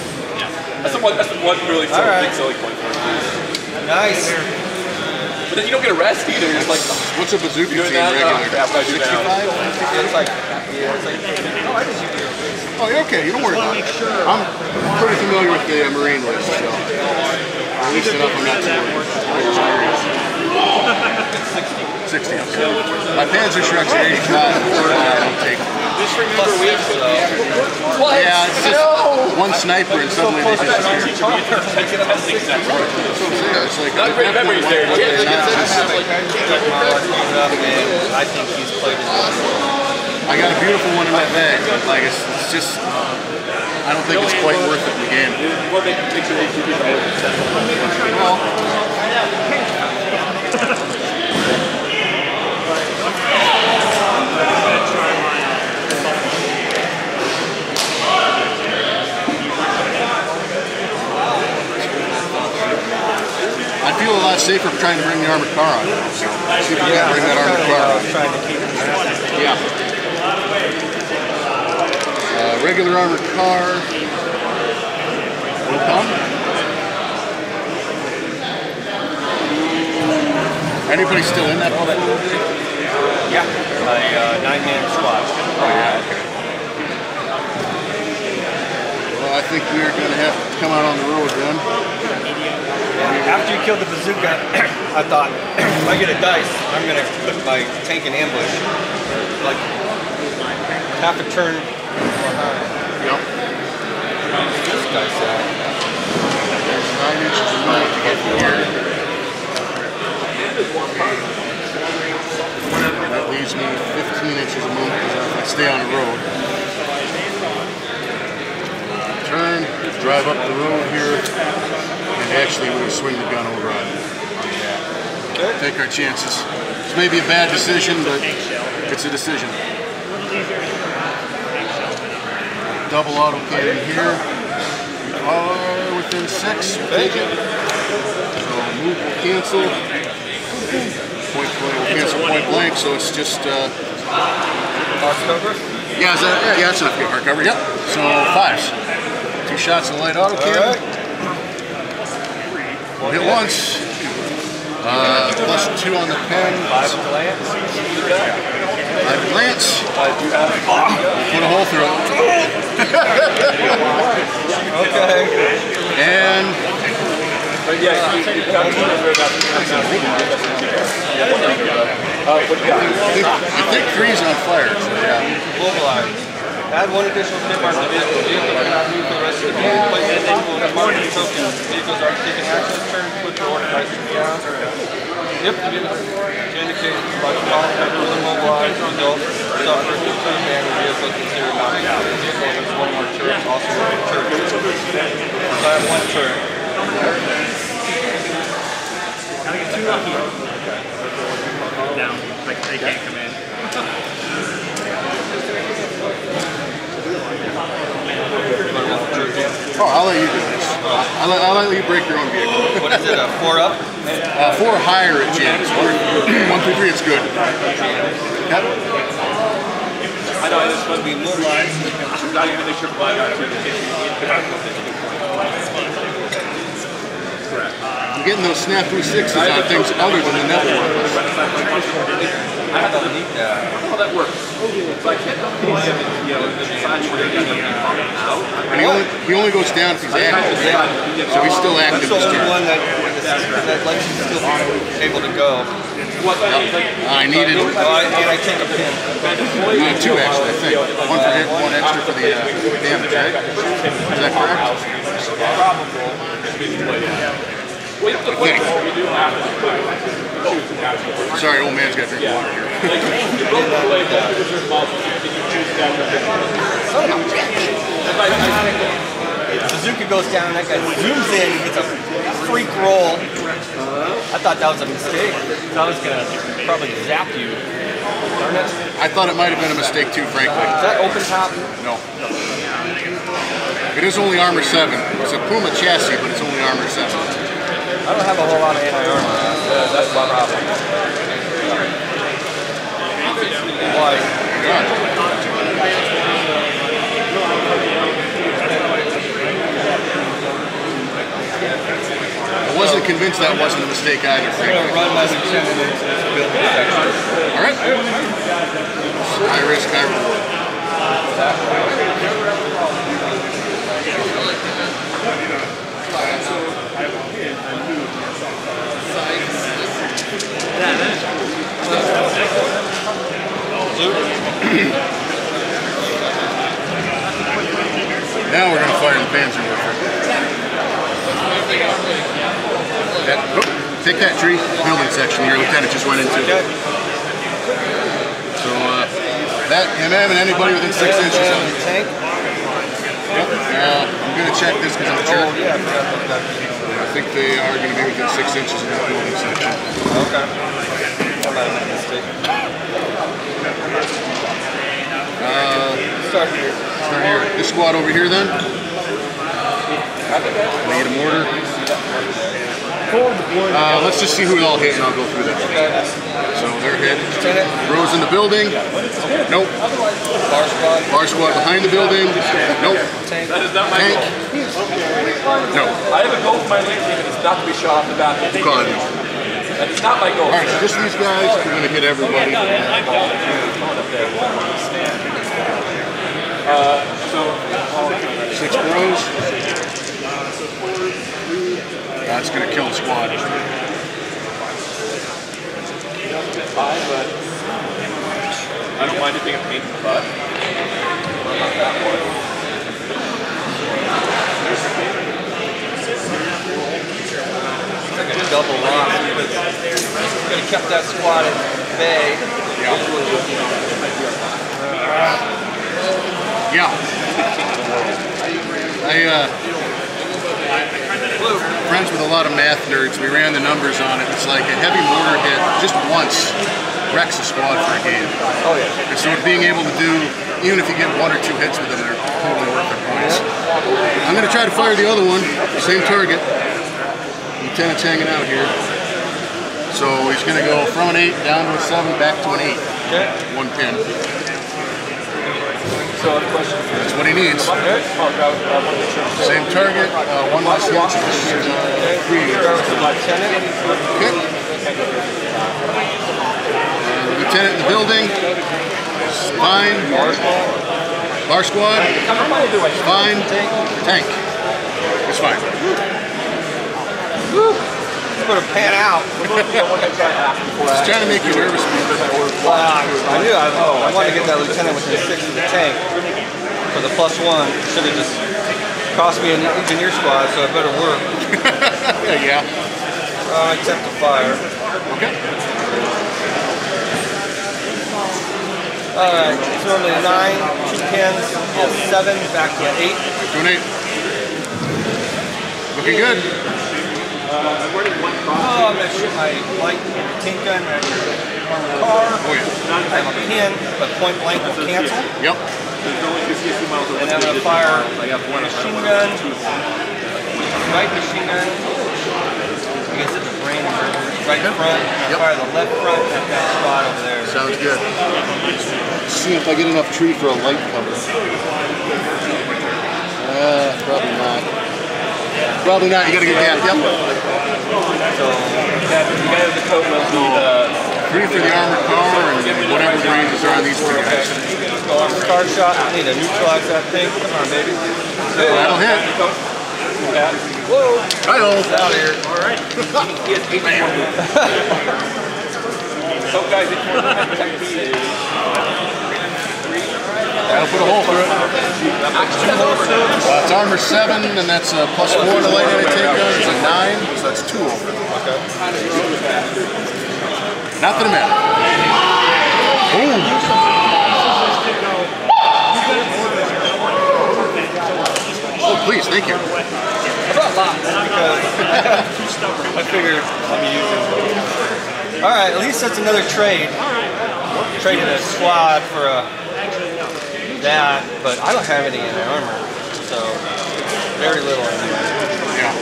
That's the one really All right. big selling point for it. Nice. But then you don't get a rest either. You're just like, What's a bazooka doing team that? regular? Crap, I do now. 65? It's like, oh, I just use your Oh, you're okay. You don't worry about it. I'm pretty familiar with the Marine list, so at least enough I'm not too worried. 60. Okay. My Panzer Shrek's at 85. I don't take them. Just remember, we have to Yeah, it's just one sniper and suddenly they disappear. That's what I'm saying. It's like Not great memories there. I think he's played it. I got a beautiful one in my bag, but like it's just I don't think it's quite worth it in the game. Well, I feel a lot safer trying to bring the armored car on. So see if we can bring that armored car on. Trying to keep it. Yeah. Regular armored car will come. Anybody still in that? Yeah, my 9-man squad. Oh yeah, okay. Well, I think we're going to have to come out on the road then. After you killed the bazooka, I thought, if I get a dice, I'm going to put my tank in ambush. Like, half a turn behind. Yep. This dice out. There's 9 inches of meat to get here. That leaves me 15 inches of meat if I stay on the road. Turn, drive up the road here, and actually we're going to swing the gun over on that. Take our chances. This may be a bad decision, but it's a decision. Double auto cannon here. We are within 6. We'll take it. So move will cancel. Point blank. We'll cancel point blank. So it's just. Hard cover? Yeah, that's enough to get hard cover. Yep. So 5s. 2 shots of the light auto cannon. We'll hit once. Plus 2 on the pen. 5 glance. 5 glance. Put a hole through it. Okay. And I think 3's on fire. So yeah. Mobilize. Add 1 additional tip mark to the vehicle. Vehicle cannot move for the rest of the game. Place the vehicle in mark and token. Vehicles are taking action. Turn, put your order dice down. Yep. To indicate by the call, further mobilize, result, stop for 2 man and vehicle considered not out. The vehicle has 1 more turn, also 1 turn. So I have 1 turn. Gotta get 2 lucky. Down. Like they can't come in. Oh, I'll let you do this. I'll let you break your own vehicle. What is it, a 4 up? 4 higher at jams. 1 through 3, it's good. Yep. I know, this would be mobilized. Not even a triple I'm getting those snafu 6s on things other than the network. I have to leave that. How that works. And he only goes down if he's active. So he's still active That's this the only turn. one that lets you still be able to go. I needed And I take a pin. 2 actually, I think. 1 for hit, 1 extra for the damage, right? Is that correct? I think. Sorry, old man's got to drink water here. Bazooka goes down, that guy zooms in, gets a freak roll. I thought that was a mistake. I was going to probably zap you. Darn it. I thought it might have been a mistake too, frankly. Is that open top? No. It is only armor 7. It's a Puma chassis, but it's only armor 7. I don't have a whole lot of anti-armor. That's my problem. Why? I wasn't convinced that wasn't a mistake either, I'm going frankly. to run my lieutenant into this building section. Alright. High risk, high reward. Now we're going to fire the Panzerwerfer. Take that tree building section your lieutenant just went into. So that him and anybody within 6 inches of him. Tank? Yep. I'm going to check this because I'm sure. Yeah, I forgot about that. I think they are going to be within 6 inches of that building section. Okay. I might have made a mistake. Start here. Start here. This squad over here then. Need a mortar. Let's just see who's all hit and I'll go through that. So they're hit. Rose in the building. Nope. Bar squad behind the building. Nope. That is not my Tank. goal. No. I have a goal for my league team, and it's not to be shot off the bat. God. That is not my goal. Alright, so just these guys are going to hit everybody. 6 bros. That's going to kill the squad. Fine, but I don't mind it being a pain in the butt. It's like a double loss. Could have kept that squad at bay. Yeah. Friends with a lot of math nerds, we ran the numbers on it. It's like a heavy mortar hit just once wrecks a squad for a game. Oh yeah. And so being able to do, even if you get 1 or 2 hits with them, they're totally worth their points. I'm going to try to fire the other one, same target. Lieutenant's hanging out here. So he's going to go from an 8 down to a 7, back to an 8. Okay. 1 pin. So, a question for That's what he needs. Same target, 1 less hit. Okay. Lieutenant in the building. Fine. Bar squad. Fine. Tank. It's fine. Put a pan out. Just trying to make you nervous. Well, I knew I wanted to get that lieutenant within 6 of the tank for the +1. Should have just cost me an engineer squad, so it better work. Yeah. I attempt to fire. Okay. Alright, it's normally 9, 2 pins, 7, back to an 8. To an 8. Looking good. Oh, I'm going to shoot my light tank gun right here on the car. Oh yeah. I have a pin, but point blank will cancel. Yep. And I'm going to fire machine gun, right machine gun. I guess it's a brain right front. Yep. Fire the left front at that spot over there. Sounds good. See if I get enough tree for a light cover. Probably not. Probably not. You gotta get gap. Yep. So, the guy with the coat will be 3 for the armored car and whatever ranges are on these 2 guys. go on the card shot. I need to neutralize that thing. Come on, baby. That'll hit. Whoa. Hi-oh. It's out of here. All right. He has 8 So guys, That'll put a hole through it. It's armor 7, and that's a +4 to light anti-tank gun. It's a 9, so that's 2 over. Okay. Not that it matters. Boom. Oh, please, thank you. I brought lots because I figured I'll be using. All right, at least that's another trade. Trading a squad for that, but I don't have any in the armor, so very little in there. Yeah.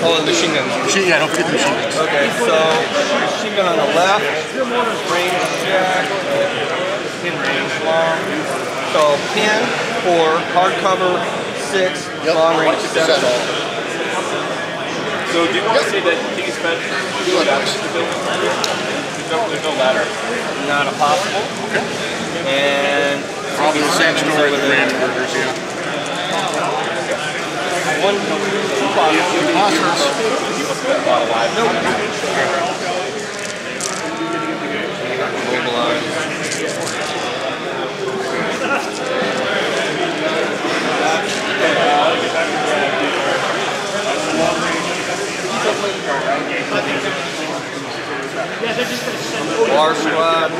Oh, the machine gun. Yeah, don't forget the machine guns. Okay, so machine gun on the left, range jack, in range long. So pin 4, hardcover 6, Yep. long range 7. So do you want to say that he spent there's no ladder? Not a possible. Okay. And Probably the same story with the random burgers, yeah. 1, 2 bottles. Bar squad.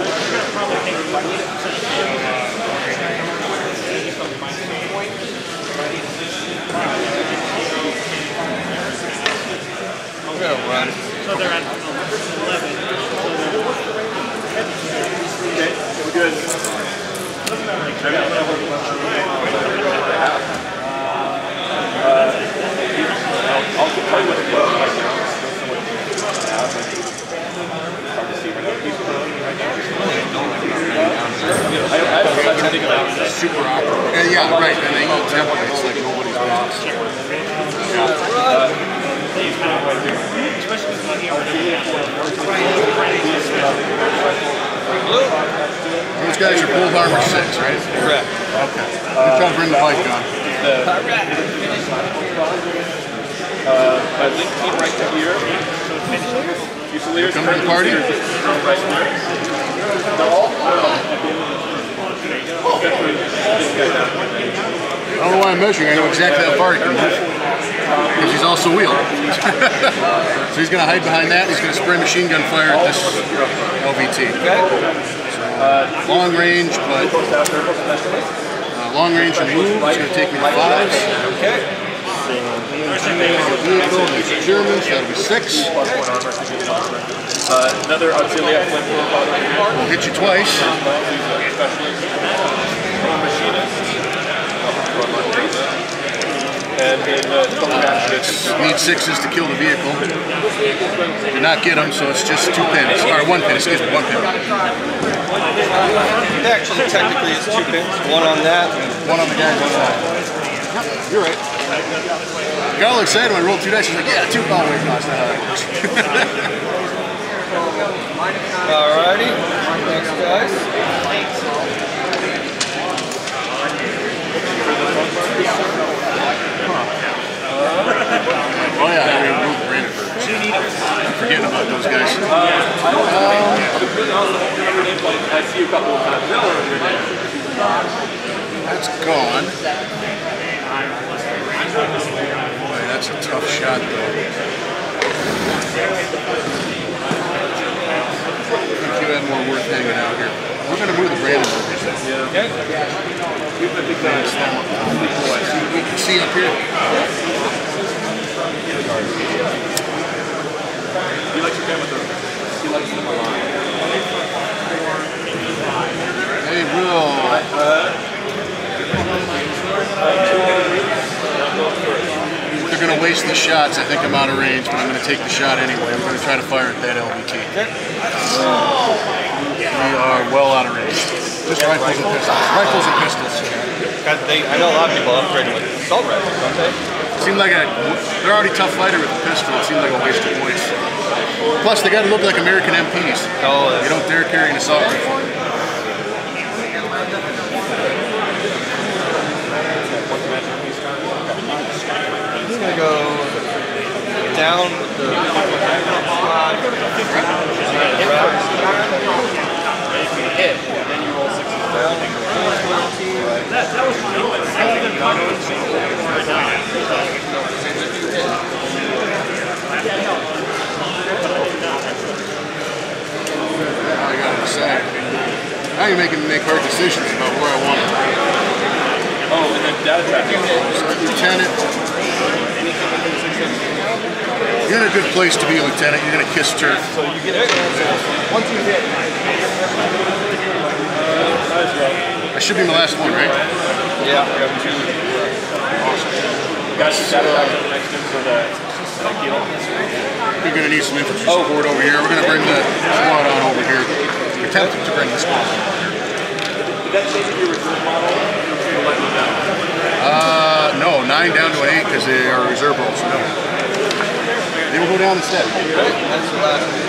I'm gonna run. So they're at 11. Okay, we're good. I'll play with it. guys are both armor 6, right? Correct. Okay. I'm trying to bring the bike on. My link team right to here. Fusiliers Come to the party? right here. They're all I don't know why I'm measuring. I know exactly how far he can move. Because he's also wheeled. So he's going to hide behind that. He's going to spray machine gun fire at this LVT. So, long range, but long range and move. It's going to take me to 5s. Okay. Vehicle, there's the Germans, that'll be 6. another auxiliary flamethrower. We'll hit you twice. And then Need 6s to kill the vehicle. Do not get them, so it's just 2 pins. Or 1 pin, excuse me, 1 pin. Actually, technically, it's 2 pins. 1 on that and 1 on the guy's side. Yep, you're right. I got all excited when I rolled 2 dice. I was like, yeah, 2 ball weight. No, that's not how that works. Alrighty. Thanks, guys. Oh yeah, I moved Brandenburg. I'm forgetting about those guys. I see you a couple of times. That's gone. Boy, that's a tough shot though. I think you had more worth hanging out here. We're going to move the Brandenburgers though. Okay. See what we can see up here. He likes your camera though. He likes them a lot. Hey, Will. They're going to waste the shots. I think I'm out of range, but I'm going to take the shot anyway. I'm going to try to fire at that LVT. We are well out of range. Just rifles and pistols. Rifles and pistols. I know a lot of people upgrading with assault rifles, don't they? Seemed like they're already tough fighter with a pistol. It seemed like a waste of points. Plus, they got to look like American MPs. Oh, You don't dare carry an assault rifle. I'm gonna go down with the squad. Hit. Then you roll 6 down. That was I gotta decide. Now you're making me make hard decisions about where I want to. Oh, and then data tracking. Lieutenant. You're in a good place to be a lieutenant. You're gonna kiss turf. So you get it. Once you hit. I should be my last one, right? Yeah, we have 2. Guys, data tracking next to for the kilo. We're gonna need some infantry support over here. We're gonna bring the squad on over here. We're attempting to bring the squad on over here. Did that change your reserve model? No, 9 down to an 8 because they are reserve rolls. So no. They will go down instead. That's the last one.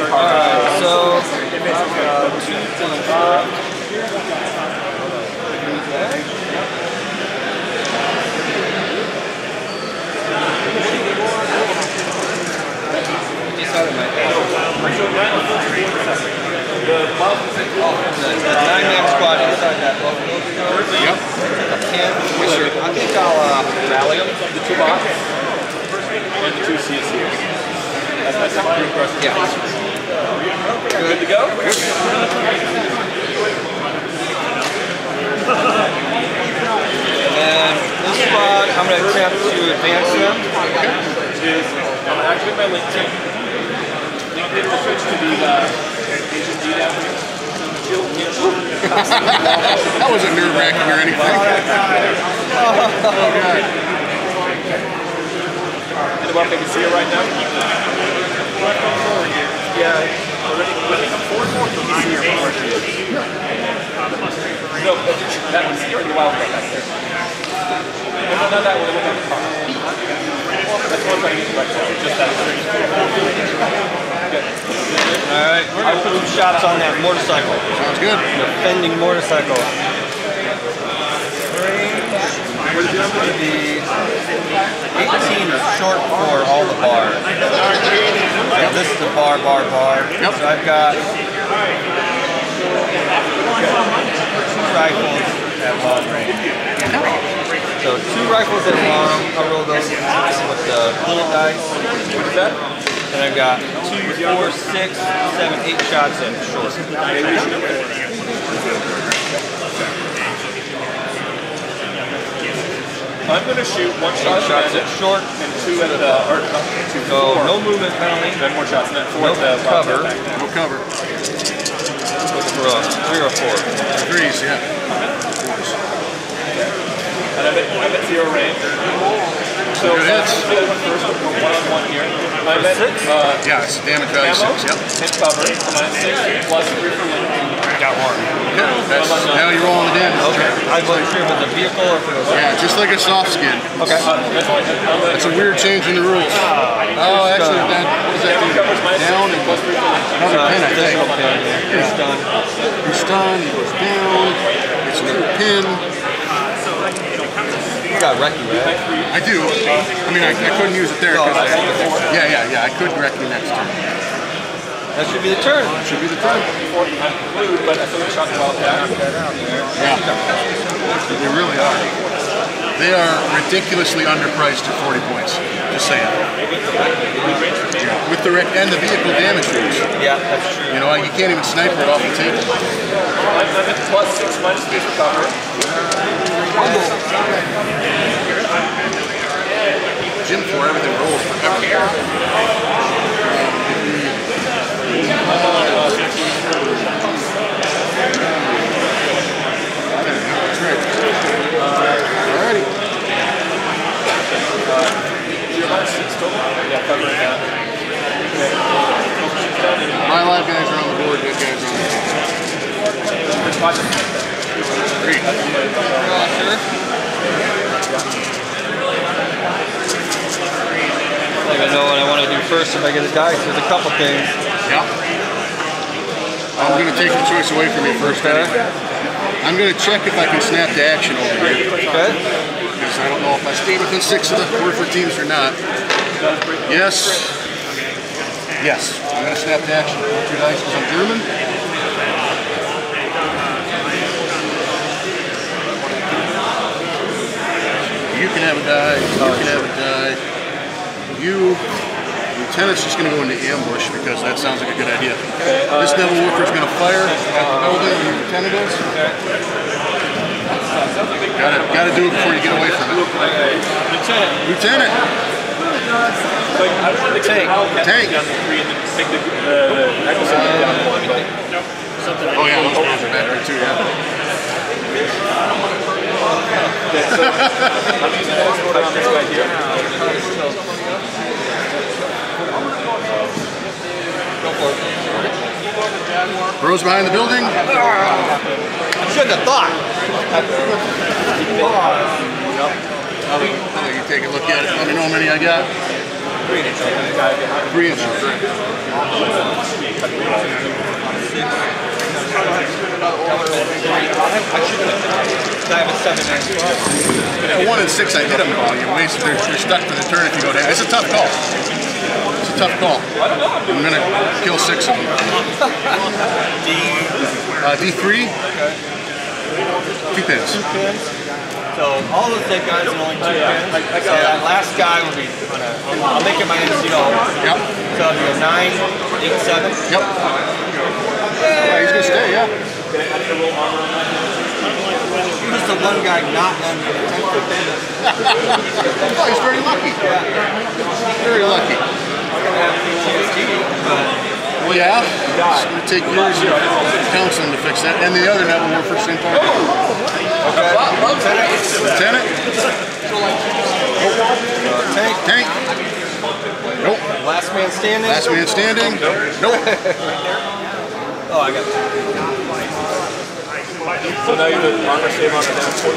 Alright, so 2 things left. Decided my the 9-man squad inside that buffalo. Yep. I think I'll rally them. The 2 box and the 2 CSCs. That's how pretty impressive. Yeah. Good to go? And this squad, I'm going to attempt to advance them. I'm going to activate my link team. Link team will switch to the Agent D down here. That wasn't nerve-wracking or anything. Oh, God. Anyone they can see it right now? Yeah. When they come forward, you can see your power. No, that was here in the wild card back there. No, not that one. Look at the car. That's one I use right now. Just that. Alright. Alright, we're going to put some shots on that motorcycle. Sounds good. The fending motorcycle. Range should be 18 short for all the bars. So this is the bar. Yep. So I've got 2 rifles at long range. So 2 rifles at long, I'll roll those with the little dice. What is that? And I've got 2, 4, 6, 7, 8 shots at short. I'm going to shoot 1 shot at short and 2 at the, or 2, so 4. no movement penalty. Then more shots, and then 4 No at the cover. No cover. For a 3 or 4. Agrees, yeah. And I'm at 0 range. So Good hits. first, 1-on-1 here. I'm at 6. Yeah, it's damage value 6, yep. And cover. And I'm at 6 plus 3 for win. Got 1. Okay, that's how you're rolling the damage. Okay. I wasn't sure if it was a vehicle or if it was Yeah, just like a soft skin. Okay. That's a weird change in the rules. Oh, actually, that, what does that do? Down and another pin, I think. You're stunned. You're stunned, he goes down, it's another pin. You got Recce, right? I do. I mean, I couldn't use it there. Yeah, I could wreck you next turn. That should be the turn. Should be the turn. But I think shot well down. Yeah, they really are. They are ridiculously underpriced at 40 points. Just saying. With the and the vehicle damage rules. Yeah, that's true. You know, you can't even sniper it off the table. I'm at plus 6 minus 3 for cover. Jim for everything rolls forever. Alrighty. My live guys are on the board, good guys are on the board. Great. I know what I want to do first if I get a dice. There's a couple things. Yeah. I'm going to take the choice away from you first. Okay. I'm going to check if I can snap to action over here. Okay. Because I don't know if I stay within 6 of the peripheral teams or not. Yes. Yes. I'm going to snap to action. 2 dice because I'm German. You can have a die. You can have a die. You, Lieutenant's just going to go into ambush because that sounds like a good idea. This Devil Woofer is going to fire at the building where your Lieutenant is. Gotta do it before you get away from it. Lieutenant! Like, I wanted to get Tank! down to 3 and then take the down to 1, but Oh yeah, those guys are back there too, yeah. so I'm using that order on this guy here. Bros behind the building. I shouldn't have thought. I'll let you take a look at it. Let me know how many I got. 3 inches. I have a 7-9. 1 and 6, I hit them all. You wasted. They're stuck for the turn if you go down. It's a tough call. It's a tough call. I'm gonna kill 6 of them. D3. Okay. 2 pins. 2 pins. So all those dead guys are only 2 pins. So that last guy will be on a. I'll make it my NCO. Yep. So it'll be a 9, 8, 7. Yep. Yeah, he's gonna stay. Yeah. Who's the one guy not letting me get a 10? Oh, he's very lucky. Very lucky. Well, yeah. It's going to take years of counseling to fix that. And the other Devil Woofer, same target. Okay. Lieutenant. Tank. Tank. Nope. Last man standing. Last man standing. Nope. Oh, I got it. So now you're the armor save on the down 14.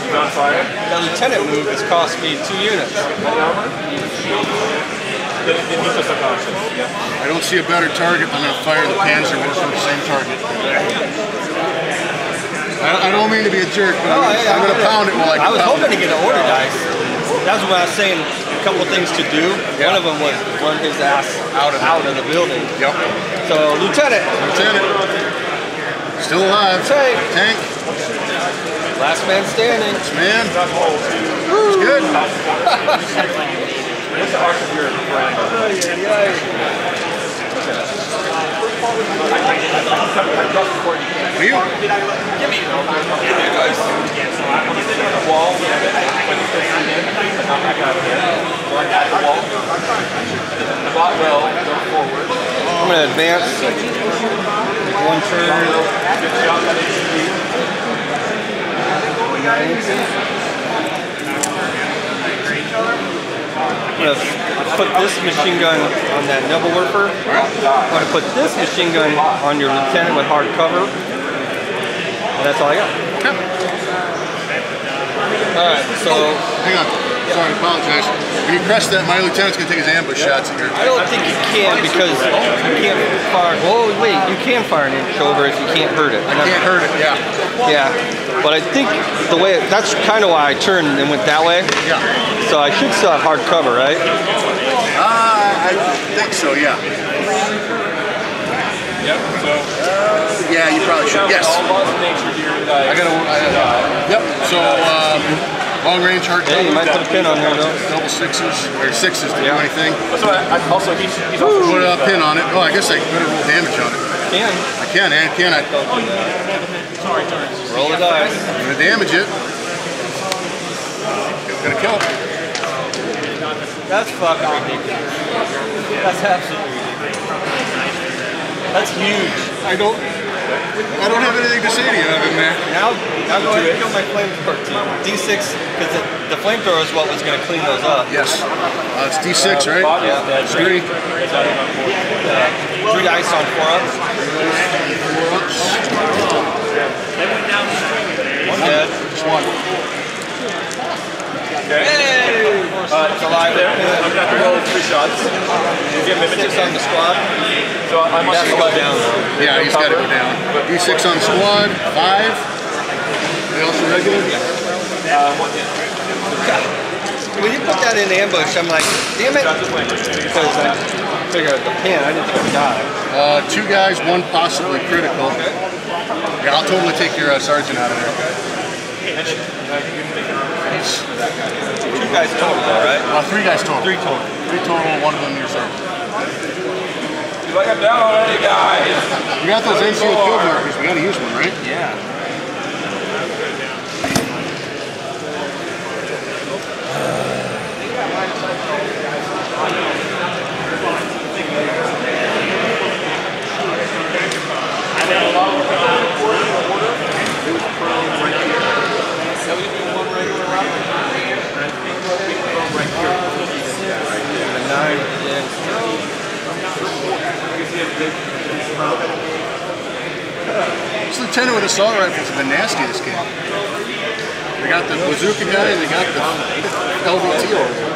He's on fire. The lieutenant move has cost me 2 units. then he's just subconscious. I don't see a better target than gonna fire the Panzer work on the same target. I don't mean to be a jerk, but I'm gonna pound it while I can. I was pound hoping it. to get an order dice. That's what I was saying. A couple of things to do. Yeah. One of them was run his ass out of the building. Yep. So, Lieutenant. Still alive. Tank. Tank. Last man standing. Yes, man. It's good. What's the arc of your brain? Are you? Give me guys. The wall. Not back out there. At the wall. Spot well. Go forward. I'm going to advance. One turn. Good shot. That is I'm going to put this machine gun on that double warper. I'm going to put this machine gun on your lieutenant with hard cover. And that's all I got. Okay. Alright, so... Hang on. Sorry, I apologize. When you press that, my lieutenant's going to take his ambush shots at your... I don't think you can because you can't fire... Whoa, wait, you can fire an inch over if you can't hurt it. I can't hurt it, yeah. Yeah, but I think the way... That's kind of why I turned and went that way. Yeah. So I should still have hard cover, right? I think so, yeah. Yep. So. Yeah, you probably should. Yes. I gotta. Yep. So long range hard cover. Yeah, you might put a pin on there though. Double sixes or sixes to do anything. So also he's put a pin on it. Oh, I guess I better roll damage on it. Can. I can, and can I? Roll the dice. I'm gonna damage it. Gonna kill it. That's fucking ridiculous. That's absolutely ridiculous. That's huge. I don't have anything to say to you other than that. Now go ahead and kill my flamethrower team. D6, because the flamethrower is what was going to clean those up. Yes. It's D6, right? Yeah. It's 3. 3 dice on 4 ups. 4 ups. One dead. Just one. Okay. Hey! It's alive there. I'm going to have to roll 3 shots. You get mimics on the squad. So I must go down though. Yeah, he's got to go down. D6 on squad, 5. They also regular? When you put that in ambush, I'm like, damn it. Because I figured the pin, I didn't think I died. 2 guys, 1 possibly critical. Yeah, I'll totally take your sergeant out of there. 2 guys total, right? 3 guys total. 3 total. 3 total, 1 of them your sergeant. Like I'm down already, guys. You got those NCO field markers. We got to use one, right? Yeah. This lieutenant with assault rifles have been nasty this game. They got the bazooka guy and they got the LVT over there.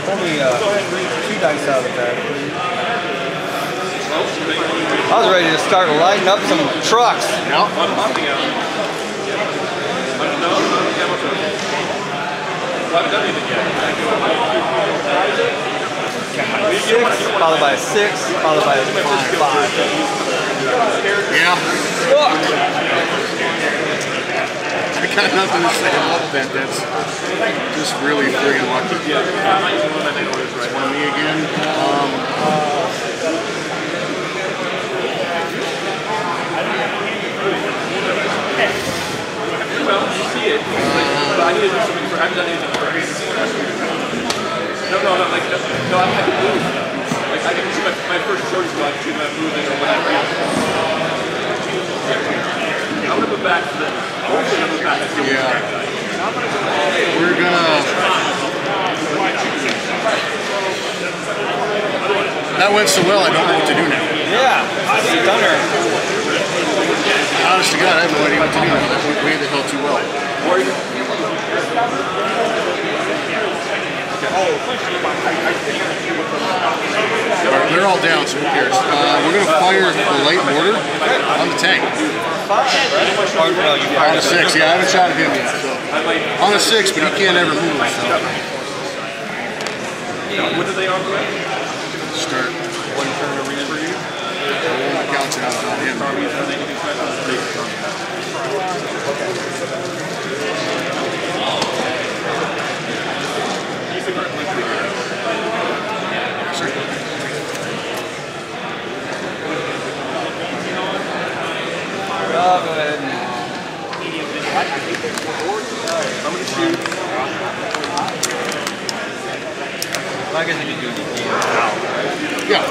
Only 2 dice out of that. I was ready to start lighting up some trucks. Yeah. Followed by a 6, followed by a 5. Yeah. Fuck! I got nothing to say about that. That's just really friggin' lucky. It's one of me again. Well, you see it. But I need to do something for. I haven't done anything for it. No, like, no, I can move. Like, I can see my first choice is like, I'm moving or whatever. I'm gonna move back to the. Yeah. We're gonna. That went so well, I don't know what to do now. Yeah, stunner. Honest to God, I have no idea what to do now. That went way the hell too well. They're all down, so who cares? We're going to fire the light mortar on the tank. On a 6, yeah, I haven't shot at him yet. So. On a 6, but he can't ever move. So. What did they on the Start. One turn a reach for you? One countdown on him. Go ahead. I'm going to shoot. I guess I can do the game. Yeah.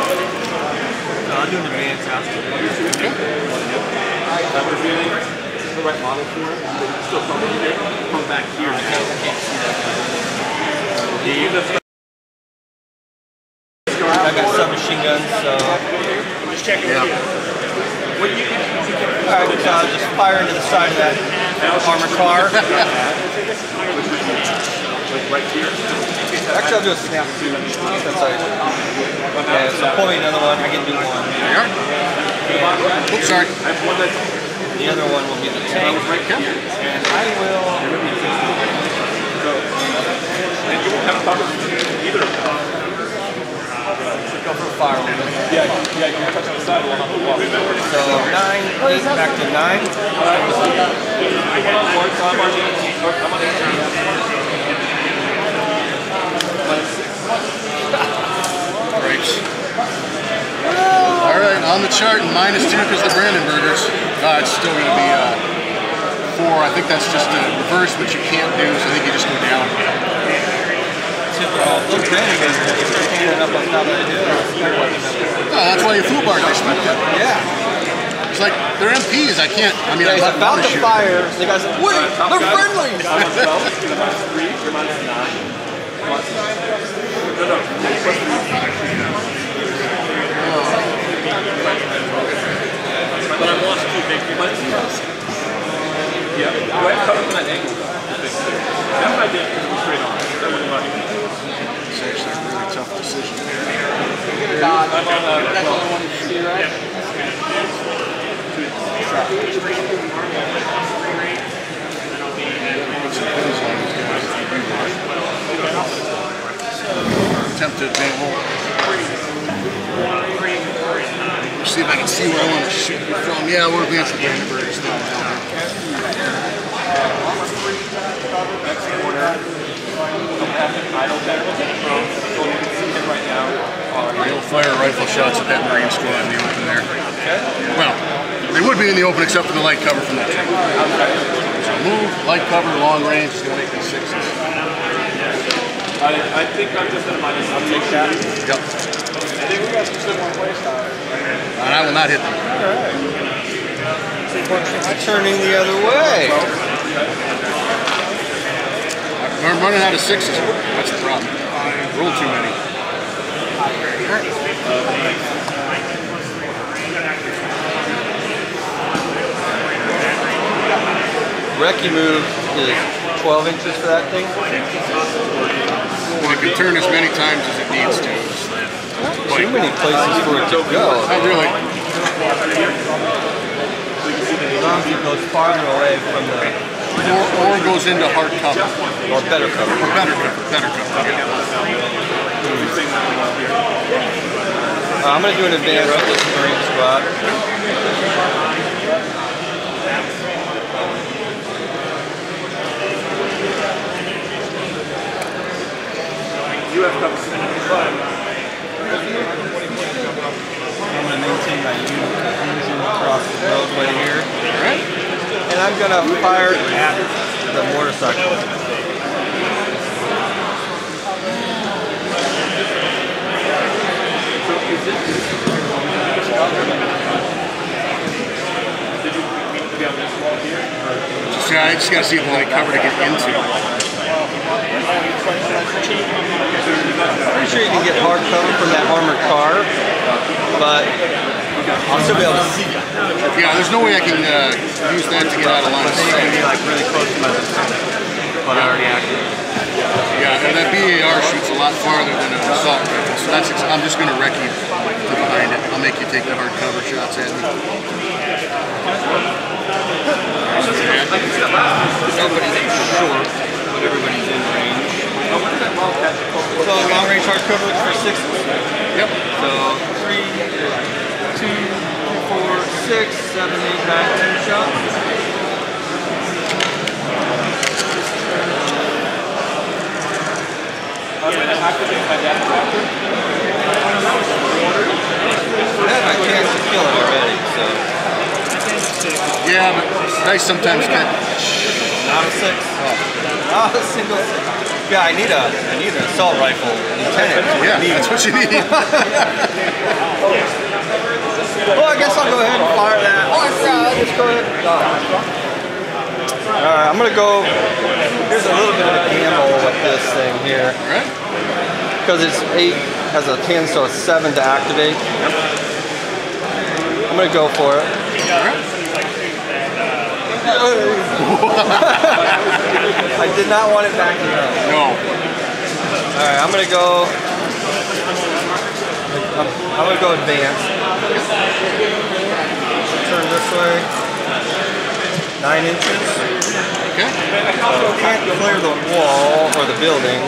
No, I'll do an advanced after. The right model for it. Still something there. Come back here. I can't see that. I got submachine guns, so. Just checking. Yeah. Alright, so I'll just fire into the side of that armored car. Right here. Actually, I'll do a snap too. Okay, so pull me another one. I can do one. Oops, sorry. The other one will be the tank. And I will. And you won't have to talk either of them. Go for a fire one. Yeah, you can touch on the side. We'll have to walk. So 9, 8, back to 9. Grapes. Alright, on the chart, -2 because the Brandenburgers. It's still going to be 4. I think that's just a reverse, which you can't do, so I think you just go down. Those Brandenburgers are standing up on top of the hill. Oh, that's why you foobarred this one. Yeah. It's like, they're MPs, I can't, I mean, Yeah, he's I about to shoot. fire. The guy's like, wait, they're friendly! But I've lost 2 big ones. Yeah, go ahead and cut from that angle. That's what I did. Straight on. That wasn't money. It's actually a really tough decision here. I'm on that's only one you see, right? Tempted manhole. See if I can see where I want to shoot you from. Yeah, we're against the Brandenburgers now. You'll fire rifle shots at that Marine squad in the open there. Well, they would be in the open except for the light cover from that tank. So move, light cover, long range, is going to make them 6s. I think I'm just at a minus. I'll take that. Yep. I think we got some similar play style. And I will not hit them. Turning the other way. I'm running out of 6s. That's the problem. Roll too many. Recce move is 12 inches for that thing. It can turn as many times as it needs to. Too many places for it to go. Not really. As long as it goes farther away from the... Or goes into hard cover. Or better cover. Or better cover. Better cover, yeah. I'm going to do an advance with this Marine squad. You have cover. I'm going to maintain my unit cohesion across the roadway here. Alright. And I'm going to fire at the motorcycle. I just got to see the light cover to get into. Pretty sure you can get hard cover from that armored car, but I'll still be able to see you. Yeah, there's no way I can use that to get out of line of Then you're sight. going to be like really close to my but already activated. Yeah, and that BAR shoots a lot farther than an assault rifle, so that's I'm just going to wreck you to behind it. I'll make you take the hard cover shots at me. Everybody's short, but everybody's in range. So long range hard cover for 6. Yep. So 3, 2, 4, 6, 7, 8, 9, 2 shots. I'm going to activate my data factor. I had my chance to kill it already, so. Yeah, but dice sometimes get... Not a 6. Not a single 6. Yeah, I need an assault rifle lieutenant. Yeah, that's what you need. Well, I guess I'll go ahead and fire that. Oh, I forgot. Let's go ahead. Alright, I'm gonna go. Here's a little bit of a gamble with this thing here. Right? Because it's 8 has a 10, so it's 7 to activate. I'm gonna go for it. I did not want it backing up. No. Alright, I'm gonna go. I'm gonna go advance. Turn this way. 9 inches. Okay. Can't clear the wall or the building.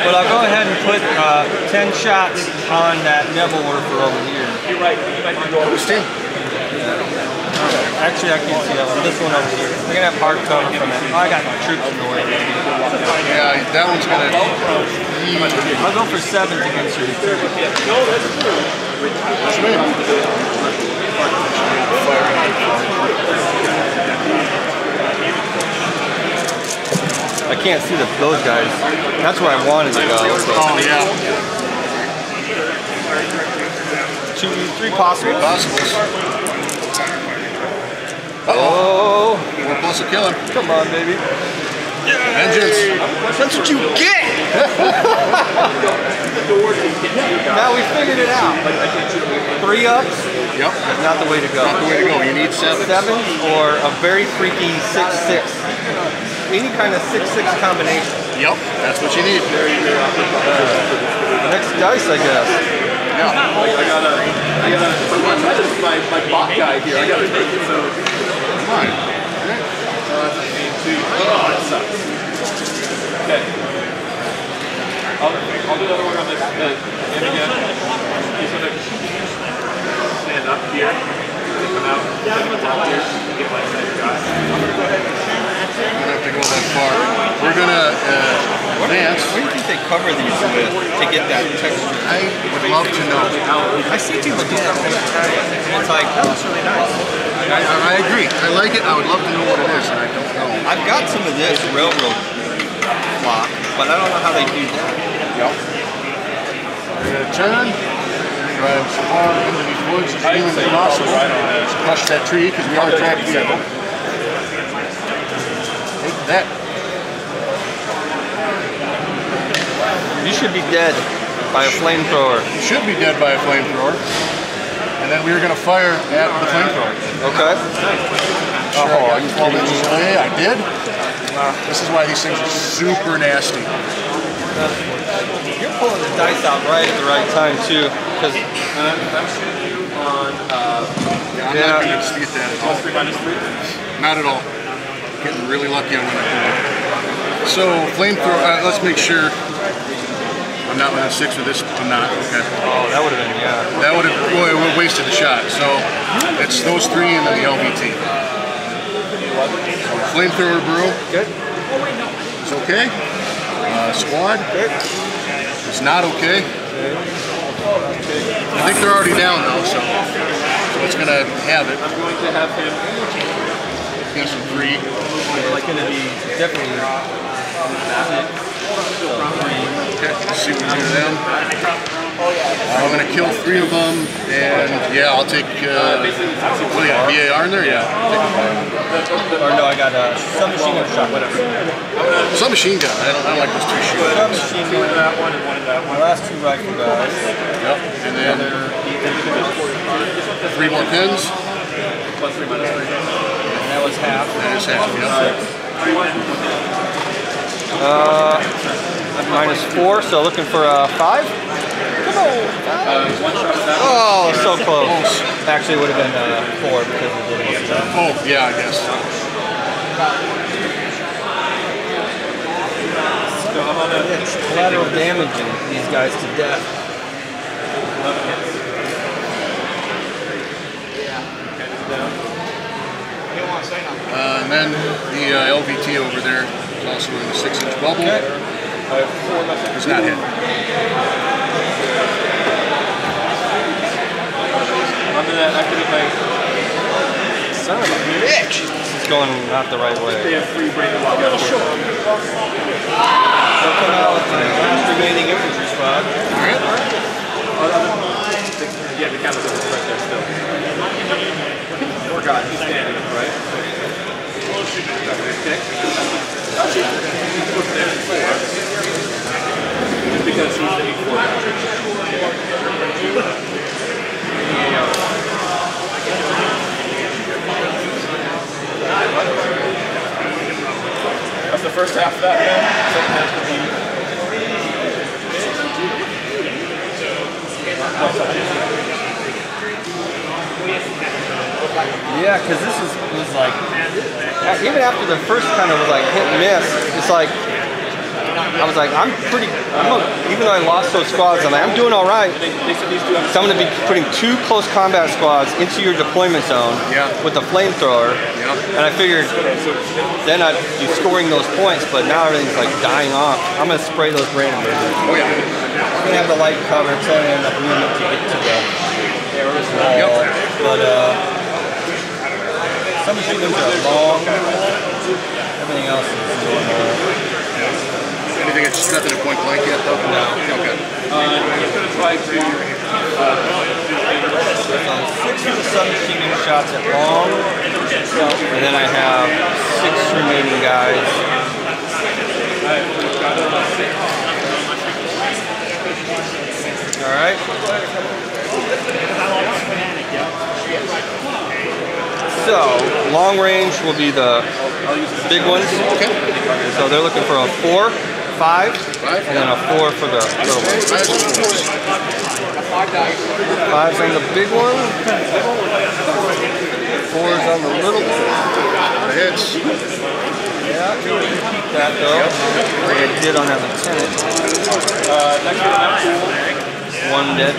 But I'll go ahead and put 10 shots on that Neville worker over here. You're right. Who's team? Actually, I can't see that one. This one over here. We're gonna have hard cover from it. Oh, I got troops in the way. Yeah, that one's gonna... I'll go for 7s against you. That's me. I can't see those guys. That's where I wanted to go. So. Oh, yeah. 2, 3 possibles. Uh-oh. 4 plus will kill him. Come on, baby. Vengeance. That's what you get! Now we figured it out. 3 ups? Yep. Not the way to go. Not the way to go. You need 7. 7 or a very freaky 6-6. Any kind of 6-6 combination. Yep. That's what you need. Next dice, I guess. Yeah. My bot guy here. I got to take it. So. Fine. Oh, that sucks. Okay. I'll do another one on this end again. He's going to stand up here. Come out. Get my guy. I'm going to go ahead and shoot. We don't have to go that far. We're gonna advance. What do you think they cover these with to get that texture? I would love to know. I see people do that all the time. It's like, that looks really nice. I agree. I like it. I would love to know what it is, and I don't know. I've got some of this railroad block, but I don't know how they do that. Yep. We're gonna turn. Drive as far into these woods as humanly possible. Crush that tree because we are a tracked vehicle. Take that. You should be dead by a flamethrower. You should be dead by a flamethrower. And then we are going to fire at the flamethrower. Okay. Oh, I 12 inches away. I did. This is why these things are super nasty. You're pulling the dice out right at the right time too, because I'm shooting on. I'm not going to dispute that at all. +3/-3. Not at all. Getting really lucky on when I pull it. So flamethrower. Let's make sure. I'm not within 6 with this. I'm not. Okay. oh, that would have been That would have wasted the shot. So it's those 3 and then the LVT. So flamethrower brew. Good. It's okay. Squad. Good. It's not okay. I think they're already down though, so it's gonna have it. I'm going to have him. Get some 3. It's going to be definitely. Okay, let's see what we do to them. I'm gonna kill 3 of them, and yeah, I'll take. What do you got? BAR in there? Yeah. I'll take a Or no, I got a submachine gun shot, whatever. Submachine gun. I don't like those two shooters. Submachine gun. That one and one and that one. My last two rifle guys. Yep. And then 3 more pins. Plus 3 minus 3. And that was half. That is half. Yep. -4, so looking for a 5. Come on. One shot of that. Oh, so close. Actually, it would have been 4 because it didn't. Oh, yeah, I guess. So I'm on a Collateral damaging these guys to death. And then the LVT over there is also in the 6-inch bubble. I have 4 left. It's not hit. I'm gonna activate my. Son of a bitch! This is going not the right way. They have 3 brain together. They'll come out with the last remaining infantry squad. Alright. Yeah, the captain is right there still. Poor guy, he's standing, right? Okay. Just because he's the 8-4 guy. That's the first half of that, man. Second half of Yeah, because this was like, even after the first kind of was like hit and miss, it's like, I was like, even though I lost those squads, I'm doing all right. So I'm going to be putting 2 close combat squads into your deployment zone with the flamethrower. And I figured then I'd be scoring those points, but now everything's like dying off. I'm going to spray those random movers. Oh, yeah. I'm going to have the light cover, so I end up moving to get to the wall. But some machine guns are long. Everything else is normal. Anything that's nothing at point blank yet, though? No. Okay. I'm going to try to... So 6 of the submachine gun shots at long, and then I have 6 remaining guys. All right. So long range will be the big ones. Okay. So they're looking for a 4, 5, and then a 4 for the little ones. 5's on the big one. 4's on the little one. The hits. Yeah, keep that though. Like I did on that lieutenant. 1 dead.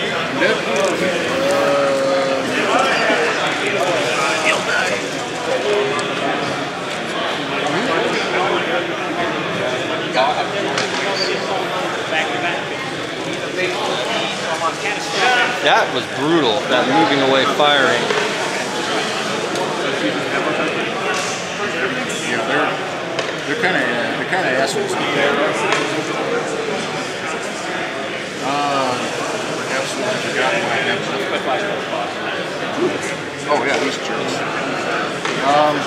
That was brutal, that moving away firing. Yeah, they're kind of assholes. Absolutely forgot why I have. Oh yeah, these jerks. I'm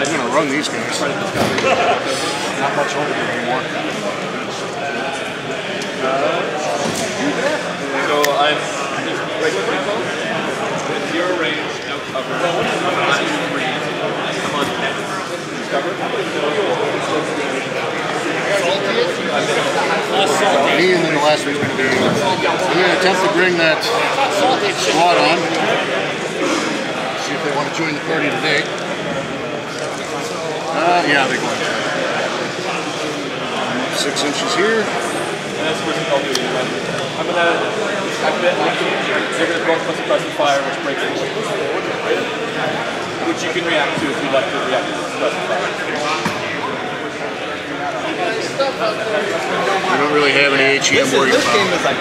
gonna run these guys. Not much over there anymore. So I'm right with my phone. 0 range, no cover. I'm on 10. Cover. Me and then the last one's going to be. I'm going to attempt to bring that squad on. See if they want to join the party today. Yeah, they're going to. 6 inches here. And that's what I'll do. I'm going to activate they're going to both must suppress the fire, which breaks the which you can react to if you like to react to suppress the fire. We don't really have any HEM worried This game about. is like...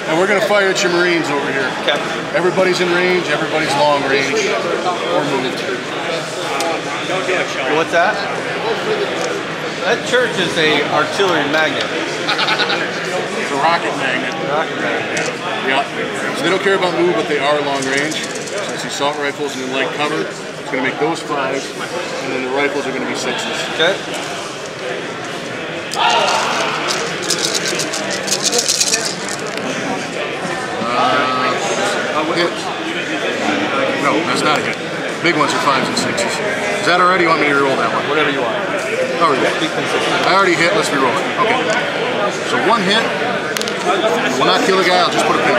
And we're going to fire at your Marines over here. Okay. Everybody's in range, everybody's long range, or moved. What's that? That church is a artillery magnet. It's a rocket magnet. Rocket magnet. Yeah. So they don't care about move, but they are long range. So I see assault rifles and then light cover. It's going to make those 5s, and then the rifles are going to be 6s. Okay. No, that's not a hit. Big ones are 5s and 6s. Is that already? You want me to re-roll that one? Whatever you want. Oh, yeah. I already hit. Let's re-roll it. Okay. So 1 hit. Will not kill the guy. I'll just put a pin.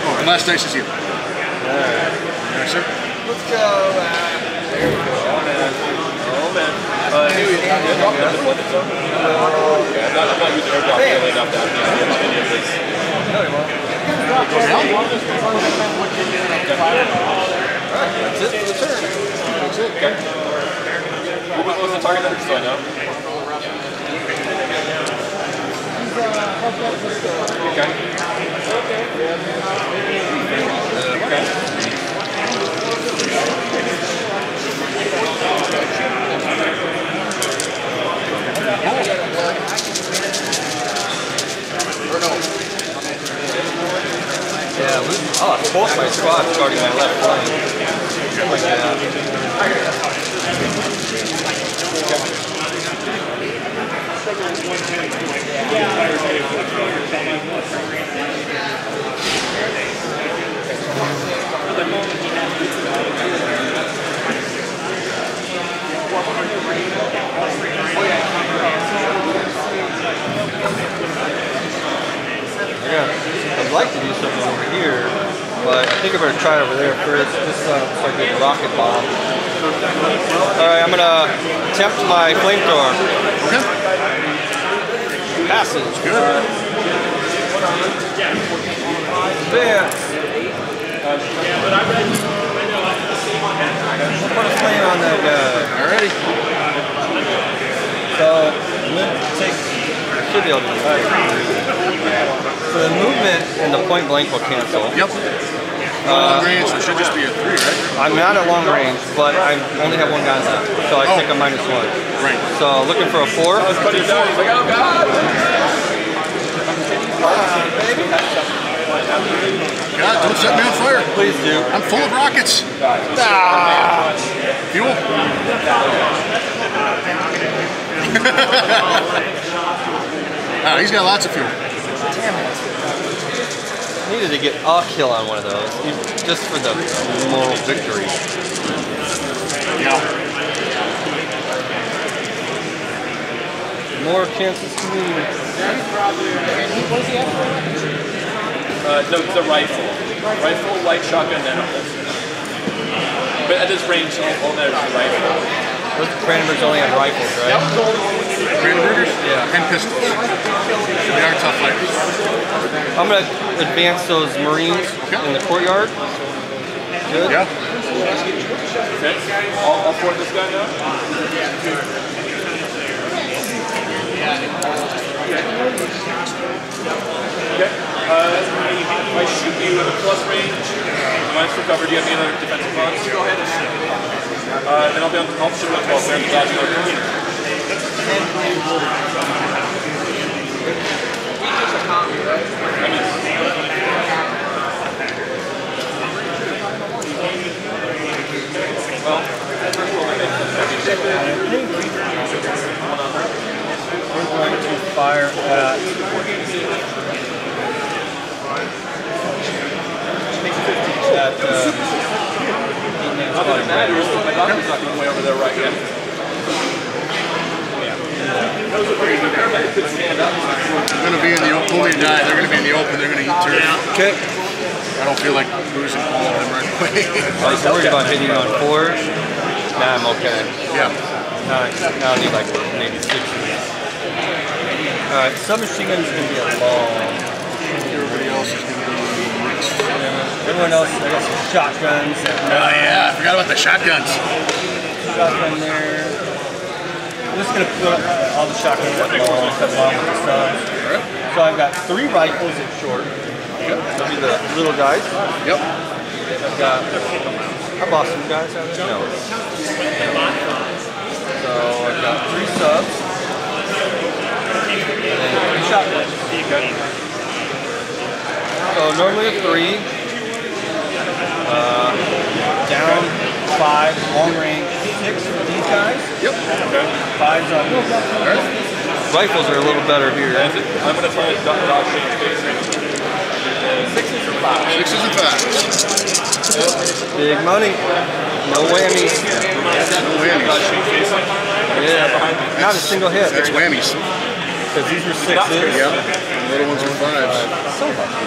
Oh, and last dice is you. Alright, sir. Let's go. There we go. Oh man. Drop them with it, so. Okay, I'm not using airdrop really enough that. No, you won't. Alright, that's it for the turn. That's it. Okay. What was the target there? So I know. Okay. Yeah, both my squads starting my left flank. Like that. I'd like to do something over here, but I think I better try it over there first. This looks like a rocket bomb. Alright, I'm gonna attempt my flamethrower. Okay. Passes. Good. There. I'll put a flame on that guy. Alrighty. So, should be able to do that. So the movement and the point blank will cancel. Yep. Long range, so it should just be a 3, right? I'm not at long range, but I only have 1 gun left, so I take a -1. Right. So looking for a 4. Let's put it down. He's like, oh god! God, don't set me on fire. Please do. I'm full of rockets. Ah. Fuel. He's got lots of fuel. Damn it. Needed to get a kill on one of those, just for the moral victory. Yeah. More chances to me. What does he have for? No, it's a rifle. Rifle, light shotgun, and a holster. But at this range, all that is a rifle. Those Brandenburgs only have rifles, right? Yep. Brandenburgers? Yeah. And pistols. They are tough fighters. I'm going to advance those Marines in the courtyard. Good. Yeah. Okay. I'll for this guy now. Okay. If I shoot you at a plus range, minus for cover, do you have any other defensive bonds? Go ahead. Then I'll shoot him at 12 there. Well, first of all, I think we're going to fire at other than that, my doctor's not going way over there right yet. They're going to be in the open. When they die, they're going to be in the open. They're going to eat turf. Okay. I don't feel like losing all of them right away. I was worried about hitting on 4s. Nah, I'm okay. Yeah. Now I need like maybe 6. Alright, submachine gun is going to be a long. Everybody else is going to be mixed. Everyone else, I got some shotguns. Oh yeah, I forgot about the shotguns. Shotgun there. I'm just going to put all the shotguns at long, along with the subs. So I've got 3 rifles at short. They'll be the little guys. Yep. I've got, I lost some guys out there. No. So I've got 3 subs. And 3 shotguns. So normally a 3. Down 5, long range 6 for these guys. Yep. Okay. 5's on these guys. All right. Rifles are a little better here. I'm going to try to dodge Shane's face. 6s and 5s. 6s and 5s. Big money. No whammies. No whammies. Yeah. Not a single hit. That's whammies. Because these were 6s. Yep. Little ones are 5s.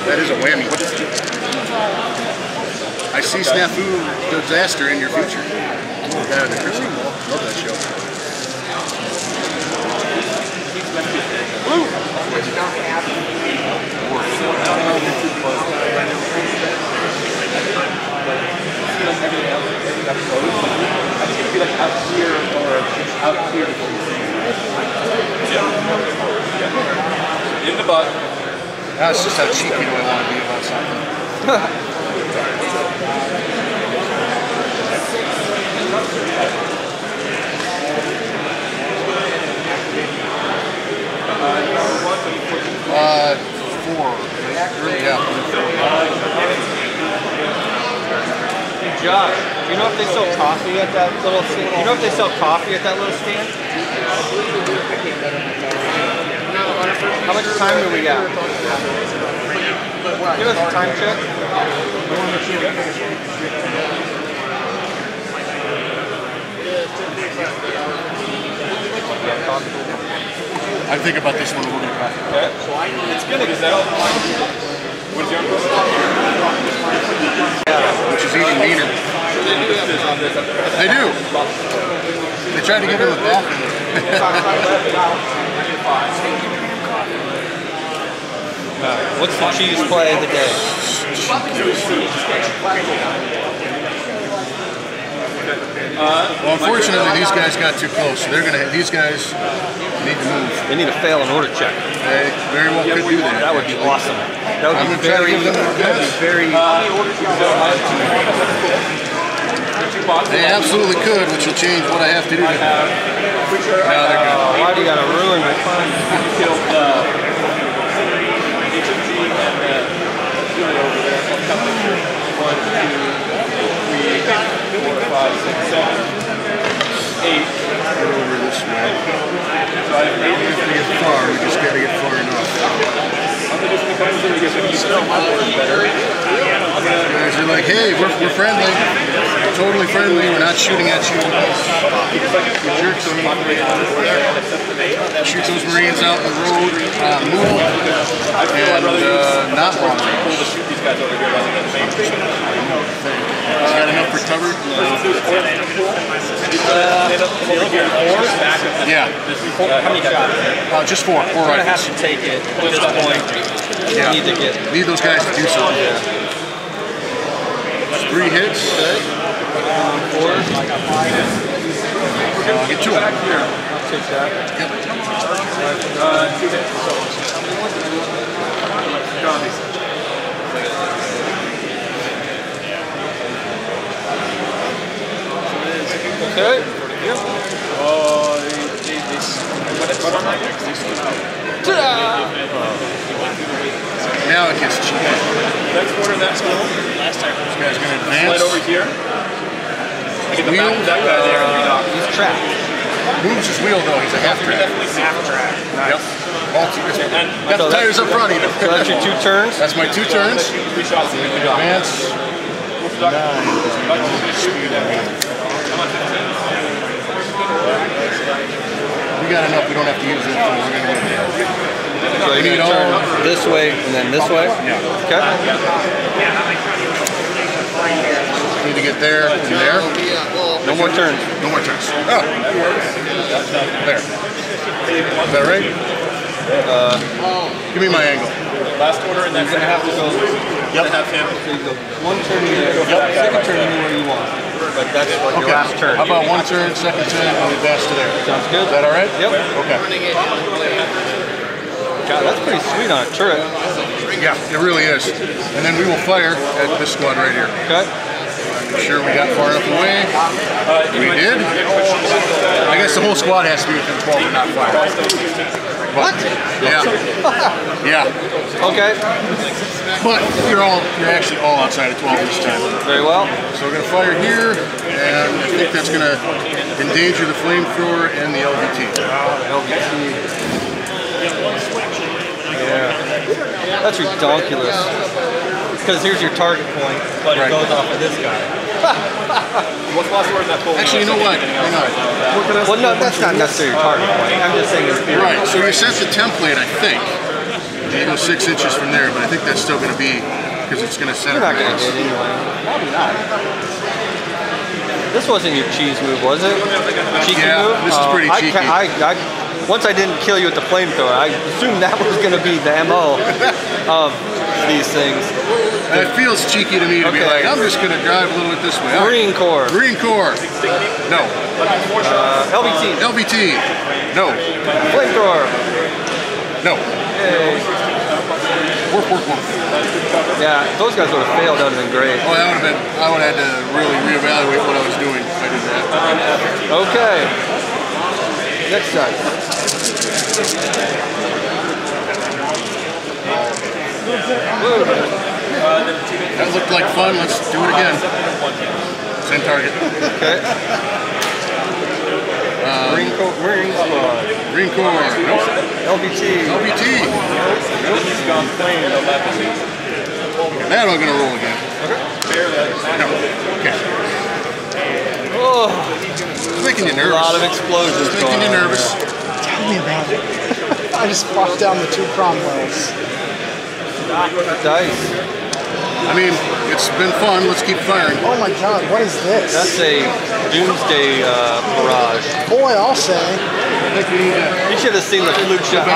That is a whammy. I see Snafu Disaster in your future. Yeah, the crystal ball. Love that show. Blue. In the butt. That's just how cheeky do I want to be about something. Josh, do you know if they sell coffee at that little stand? Do you know if they sell coffee at that little stand? How much time do we got? Give us a time check. I think about this one a little bit. It's good. Is that all? What's your uncle? Which is even meaner. They do. They tried to give him a bath. What's the cheese play of the day? Well, unfortunately, these guys got too close. So they're gonna. These guys need to move. They need to fail an order check. They very well could do that. That would be awesome. That would be very. They absolutely could, which will change what I have to do. Now they're good. Why do you gotta ruin my fun? Get over this way. So I don't have to get far, we just gotta get far enough. Guys are like, hey, we're friendly. We're totally friendly, we're not shooting at you. Jerks. Shoot those Marines out in the road, move, and not long range. You got enough for cover? Yeah. How many shots? Just 4 We're gonna have rifles. to take it at this point. Yeah. We need to get. Need those guys to do something. Yeah. 3 hits. 4. I'll get 2 of them. Take that. Yep. 2 hits. Okay. Yep. Now it gets cheap. Next quarter, that's cool. This guy's going to advance. Slide over here. I get the back of that guy there. He's trapped. Moves his wheel though, he's a half track. Half track. Yep. All 2. Got the tires up front even. So that's your 2 turns? That's my 2 turns. 3 shots. Advance. 9. We got enough, we don't have to use it. We're going to win. So you need to turn this way and then this way? Yeah. Okay. Need to get there and there. No more turns. No more turns. Oh. There. Is that right? Give me my angle. Last quarter, and then You're going to have to go. Yep. Have him. So you go 1 turn here, second turn anywhere you want. But that's like your last turn. How about 1 turn, 2nd turn, and advance to there? Sounds good. Is that alright? Yep. Okay. God, that's pretty sweet on a turret. Yeah, it really is. And then we will fire at this squad right here. Okay. I'm sure we got far enough away. We did. I guess the whole squad has to be within 12 and not 5. What? Yeah. Yeah, Okay. but you're actually all outside of 12 this time. Very well. So we're gonna fire here, and I think that's gonna endanger the flamethrower and the LVT. Yeah. That's ridiculous. Because here's your target point, but it goes off of this guy. What's the last word in that poll? Actually, you know what? Hang on. Well, no, that's not necessarily your target point. I'm just saying in theory. Right, so you set the template, I think. You go 6 inches from there, but I think that's still gonna be, because it's gonna center. You're not going to hit anyway. Probably not. This wasn't your cheese move, was it? Cheeky Yeah, move? this is pretty cheeky. Once I didn't kill you with the flamethrower, I assumed that was going to be the MO of these things. And it feels cheeky to me to be like, I'm just gonna drive a little bit this way. Marine Corps. Marine Corps. No. LBT. LVT. No. Flamethrower. No. Yay. Work. Yeah, if those guys would have failed, that would have been great. Oh, that would have been, I would have had to really reevaluate what I was doing if I did that. Okay. Next time. That looked like fun. Let's do it again. Same target. Okay. Marine Corps. Green Corps. Nope. LBT. LVT. That I'm gonna roll again. No. Okay. Oh, It's making you a nervous. lot of explosions It's making you going on. nervous. Tell me about it. I just popped down the 2 Cromwells. Dice. I mean, it's been fun. Let's keep firing. Oh my god, what is this? That's a doomsday barrage. Boy, I'll say. You should have seen the fluke shot.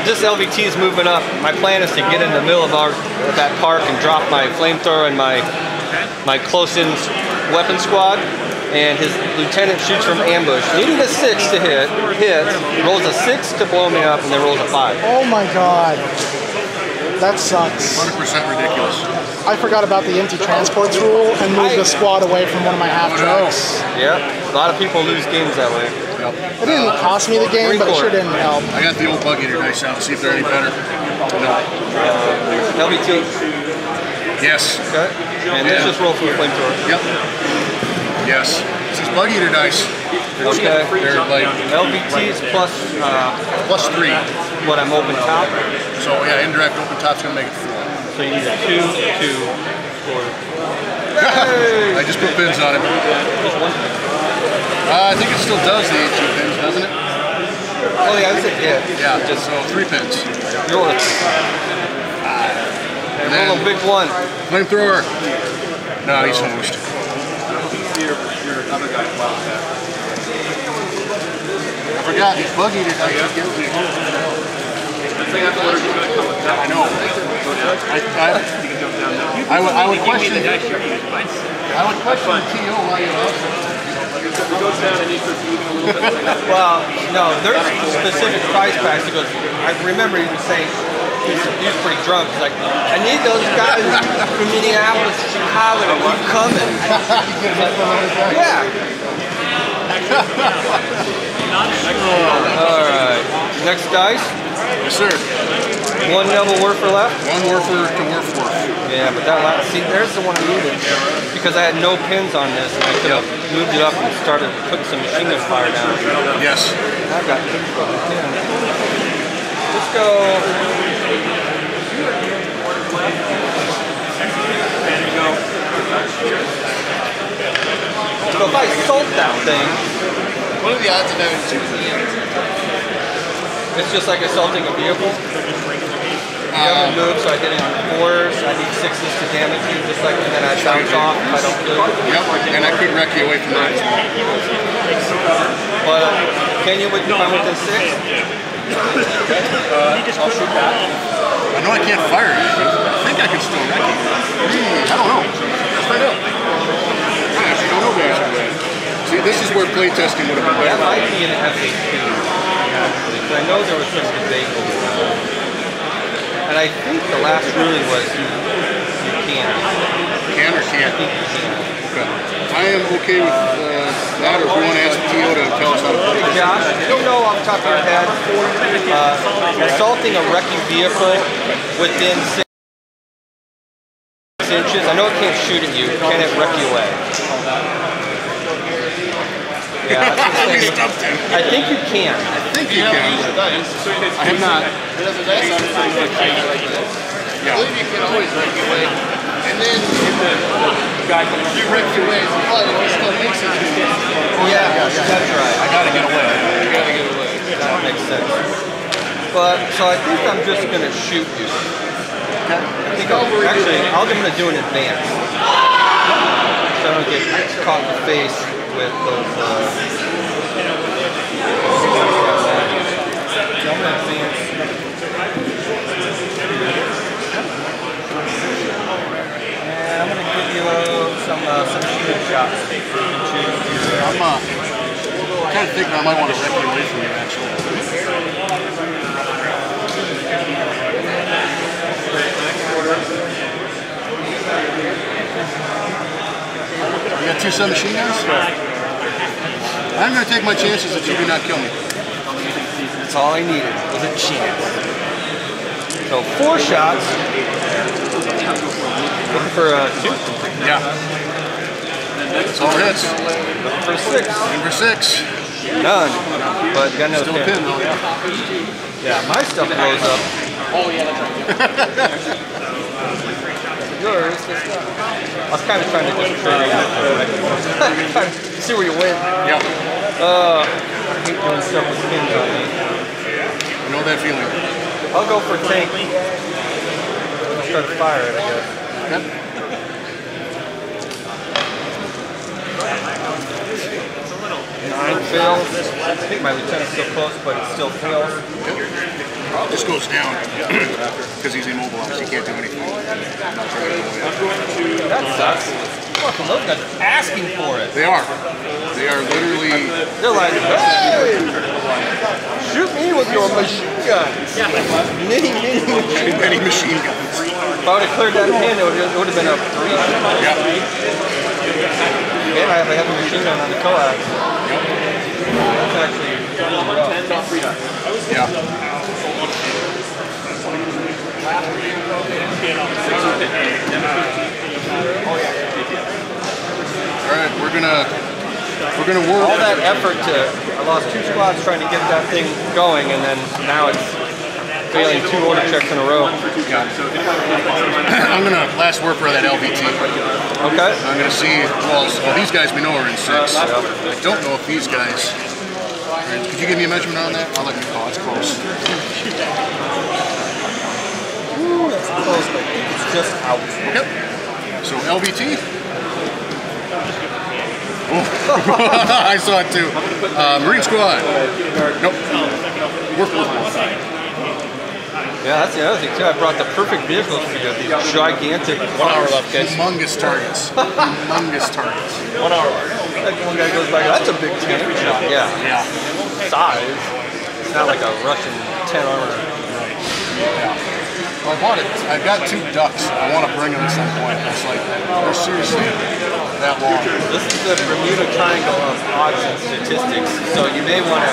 This LVT is moving up. My plan is to get in the middle of that park and drop my flamethrower and my close-in weapon squad. And his lieutenant shoots from ambush, needing a 6 to hit, rolls a 6 to blow me up, and then rolls a 5. Oh my god. That sucks. 100% ridiculous. I forgot about the empty transports rule and moved the squad away from one of my half tracks. Yep, a lot of people lose games that way. It didn't cost me the game, but it sure didn't help. I got the old Bugeater dice out to see if they're any better. No. LBT. Yes. Okay. And let's just roll for the flamethrower. Yep. Yes. This is Bugeater dice. Okay. They're like LBT is plus +3. what I'm open top. So yeah, indirect open top's gonna make it 4. So you need a 2, 2, 4. I just put pins on it. I think it still does the 18 pins, doesn't it? Oh yeah, that's it. Yeah. Yeah. So 3 pins. You roll a roll a big 1. Flamethrower. No, he's host. I forgot these Bugeater dice are guilty. I know. I would question. I would question the TO while you're out. Well, no, there's specific price packs. He goes, I remember he was saying, he was pretty drunk. He's like, I need those guys from Minneapolis, Chicago to keep coming. Yeah. Alright, next dice. Yes, sir. 1 double Werfer left. 1 Werfer to Werf. Yeah, but that last, see, there's the one I needed. Because I had no pins on this, and I could have moved it up and started putting some machine gun fire down. Yes. I've got pins. Let's go. So if I salt that thing, What are the odds of having 2 hands? it's just like assaulting a vehicle. You haven't moved, so I hit it on 4s. I need 6s to damage you, just like, and then I bounce off if I don't move. Yep. And I could wreck you away from that as well. But can you if I'm within 6? I'll shoot back. I know I can't fire it, but I think I can still wreck you. I don't know. Let's find out. I actually don't know, guys. See, this is where playtesting would have been That better. might be an FAQ, actually, because I know there was some debate over that. And I think the last ruling was you can. Can or can't? I think you can. Okay. I am okay with that, or if you want to ask the TO to tell us how to play it. Josh, do you know off the top of your head, assaulting a wrecking vehicle within 6 inches? I know it can't shoot at you. Can it wreck you away? Yeah, We stumped him. I think you can. I think you can. I have not. I believe you can always wreck your way. And then you wreck your way, but it still makes it. Yeah, that's right. I gotta get away. You gotta get away. That makes sense. But, so I think I'm just going to shoot you. I think actually, I'm going to do an advance. So I don't get caught in the face with those, so I'm going to advance. And I'm going to give you some shooting shots. I'm kind of thinking I might want to wreck you away from you, actually. You got 2 submachine guns? I'm going to take my chances that you do not kill me. That's all I needed was a chance. So 4 shots. Looking for 2? Yeah. That's all hits. Looking for 6. Number 6. None. But got another Still a pin, though, yeah. Yeah, my stuff blows up. Oh, yeah, that's right. Yours, this stuff. I was kind of trying to just trade it. See where you went. Yeah. I hate doing stuff with pins on me. I know that feeling. I'll go for tank. I'll try to fire it, I guess. Okay. 9 fails. I think my lieutenant's still close, but it still fails. This goes down because he's immobilized. He can't do anything. That sucks. Fucking those guys are asking for it. They are. They are literally. They're like, hey! Shoot me with your machine guns. Many machine guns. If I would have cleared that pin, it would have been a 3. Yeah. And I have a heavy machine gun on the coax. That's actually rough. Yeah. All right, we're gonna work. All that effort I lost 2 squads trying to get that thing going, and then now it's failing 2 order checks in a row. Yeah. I'm gonna last work for that LVT. Okay. I'm gonna see. Well, these guys we know are in 6. I don't know if these guys. Could you give me a measurement on that? I'll let you call. It's close. Ooh, that's close, but it's just out. Yep. So LVT. Oh. I saw it too. Marine Squad. Nope. Yeah, that's the other thing too. I brought the perfect vehicles for you. These gigantic 1 hour left, guys. Humongous targets. Humongous targets. 1 hour left. Like one guy goes by, that's a big tank. Yeah. Yeah. Size. It's not like a Russian 10 armor. Yeah. Well, I bought it. I've got 2 ducks. I want to bring them at some point. It's like they're seriously that long. This is the Bermuda Triangle of odds and statistics, so you may want to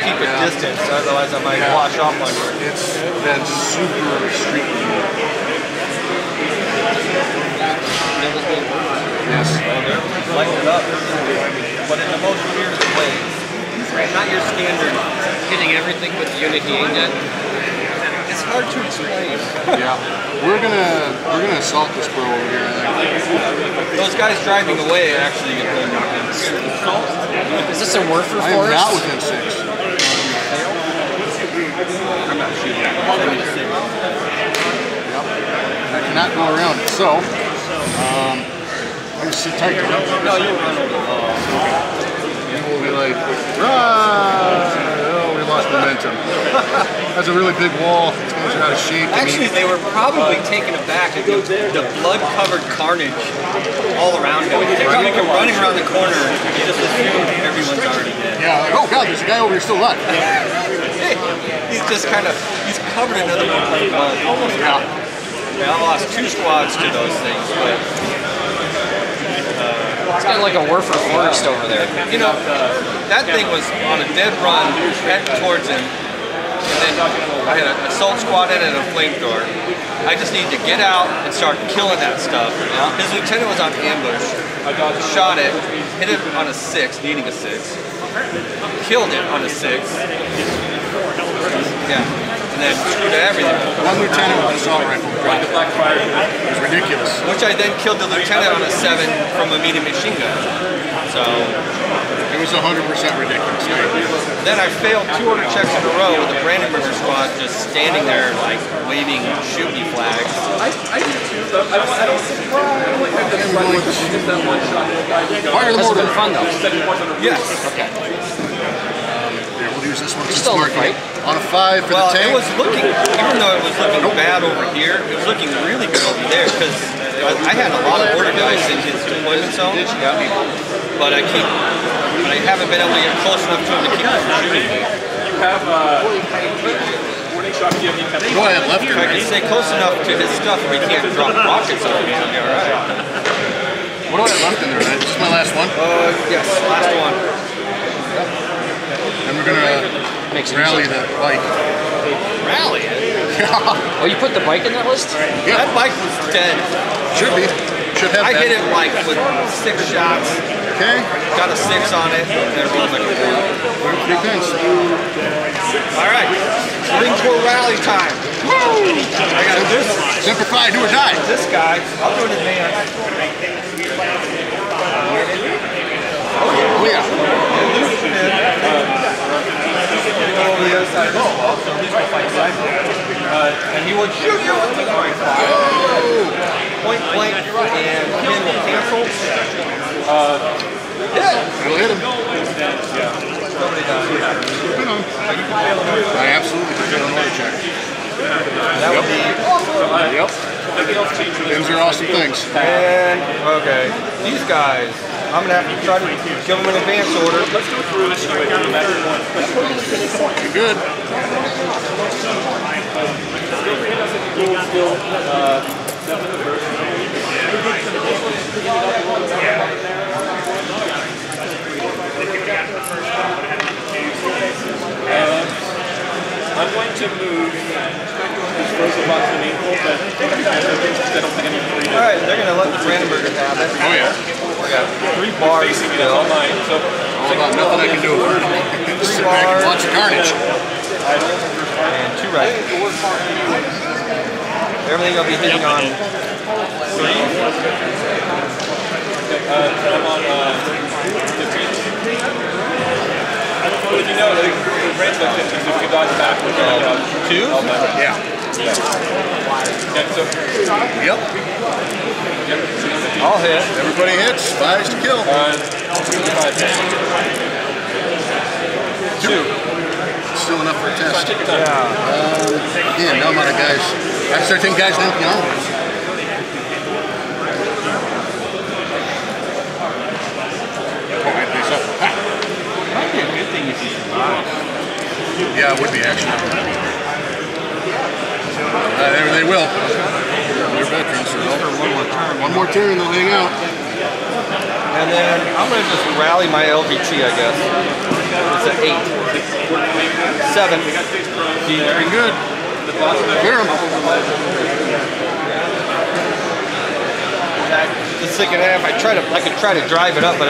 keep a distance, otherwise I might wash off on you. It's been super streaky. Yes. Lighten it up, but in the most weirdest ways. Not your standard hitting everything with the unit he aimed at. It's hard to explain. Yeah. We're gonna assault this bro over here, I think. Those guys driving away actually get them. Is this a Werfer I am not within 6. I'm not shooting. Yep. I cannot go around it. So, I'm just sit tight. No, you'll run over the wall. And we'll be like, run! Oh, we lost momentum. That's a really big wall. It's going out of shape. Actually, they were probably taken aback at the blood-covered carnage all around him. They're coming and running around the corner. You just assume everyone's already dead. Yeah, like, oh god, there's a guy over here still alive. He's just kind of, he's covered in other people's blood. Yeah. I lost 2 squads to those things, but It's got like a Werfer Forest over there. you know, that thing was on a dead run, heading towards him, and then I had an assault squad in and a flamethrower. I just needed to get out and start killing that stuff. His lieutenant was on ambush. I shot it, hit it on a 6, needing a 6. Killed it on a 6. Yeah, and then screwed everything. One lieutenant with an assault rifle. It was ridiculous. Which I then killed the lieutenant on a 7 from a medium machine gun. So it was 100% ridiculous. then I failed 2 order checks in a row with the Brandenburger squad just standing there like waving shoot me flags. I do too. I don't like that one shot. Fire the Has it mortar. been fun though? Yes. Okay. Here, we'll use this one. You still marking fight? it. On a 5 for Well, the tank. it was looking, even though it was looking bad over here, it was looking really good over there because I had a lot of order guys in his deployment zone, but I haven't been able to get close enough to him to keep him from shooting me. You have warning shot. Do you have any Go ahead, left or If I right? can stay close enough to his stuff where he can't drop rockets on me, I'll be alright. What do I have left in there, man? This is my last one. Yes, last one. And we're gonna rally the bike. Rally it? Oh, you put the bike in that list? That bike was dead. Should be. Should have I that. hit it like with 6 shots, Okay. got a 6 on it, and it rolled like a 4. 3 pins. Alright, Marine Corps rally time. I got this Semper Fi, do or die. this guy. I'll do it in advance. Oh yeah. Over the other side of this wall, so at least we'll fight side. And he would shoot you with the point blank, and pin will cancel. It'll hit him. Nobody died. Pin on. I absolutely can fail an order check. That would be awesome. Yep. Pins are awesome things. And, okay, these guys, I'm going to have to try to give them an advance order. Let's go through this way. You're good. I'm going to move this frozen box of maple, but I don't think any free. Alright, they're going to let the Brandenburgers have it. Oh yeah. We got 3 bars Basically, still. that's all mine. So, All about nothing I can do. Just sit back and watch the carnage. And 2 right. Everything will be hitting on 3. I'm on 15. Well, if you know, the range like 15, so if you dodge backwards, 2? Yeah. Yeah, so, Yep. I'll hit. Everybody hits. 5's to kill. 2. Still enough for a test. Yeah. Again, no amount of guys. I start taking guys down, you know. Might be a good thing if you survive. Yeah, it would be actually. They will. They're veterans. So one more turn, they'll hang out. And then I'm going to just rally my LVT, I guess. It's an 8. 7. Very good. Clear them. The 6.5. I could try to drive it up, but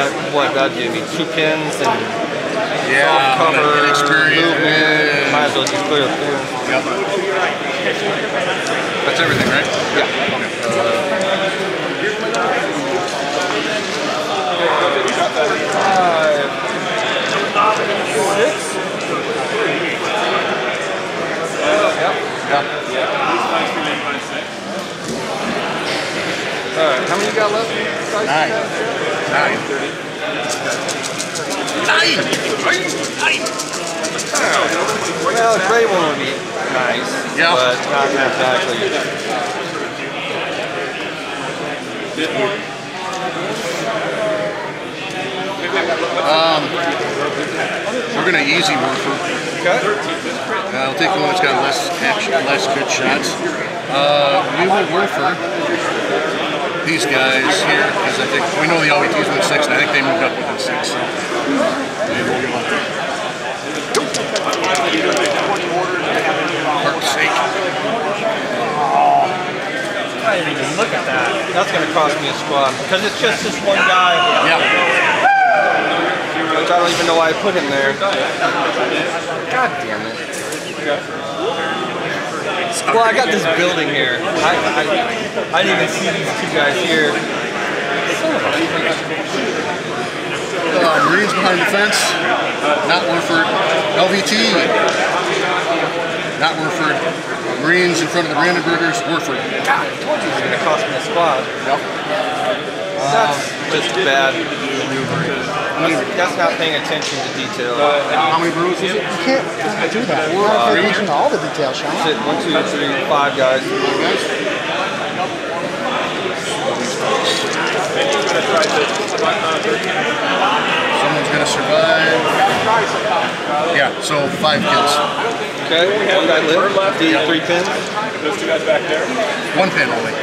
that'd give me 2 pins and Yeah, cover, inexperience. movement. Might as well just clear it through. Yep. That's everything, right? Yeah. 6. Alright, how many you got left? 9. 9. Well, a gray one would be nice, Yeah. but not exactly. We're gonna easy Werfer. Okay. I'll take the one that's got less action, less good shots. We will work for these guys here, because I think we know the LVTs were 6, and I think they moved up within 6. So heart's sake. I didn't even look at that. That's going to cost me a squad because it's just this one guy. Yeah. Which I don't even know why I put him there. God damn it. Well, I got this building here. I didn't even see these two guys here. Marines behind the fence. Not Warford. LVT. Not Warford. Marines in front of the Brandenburgers. Warford. God, I told you it was going to cost me a squad. Yep. That's just bad maneuvering. That's not paying attention to detail. How many brews is it? You can't do that. You gotta pay attention to all the details, Sean. That's it. 1, 2, 3, 5 guys. Someone's gonna survive. Yeah, so 5 kills. Okay, one guy lived. 3 pins. Those 2 guys back there. 1 pin only.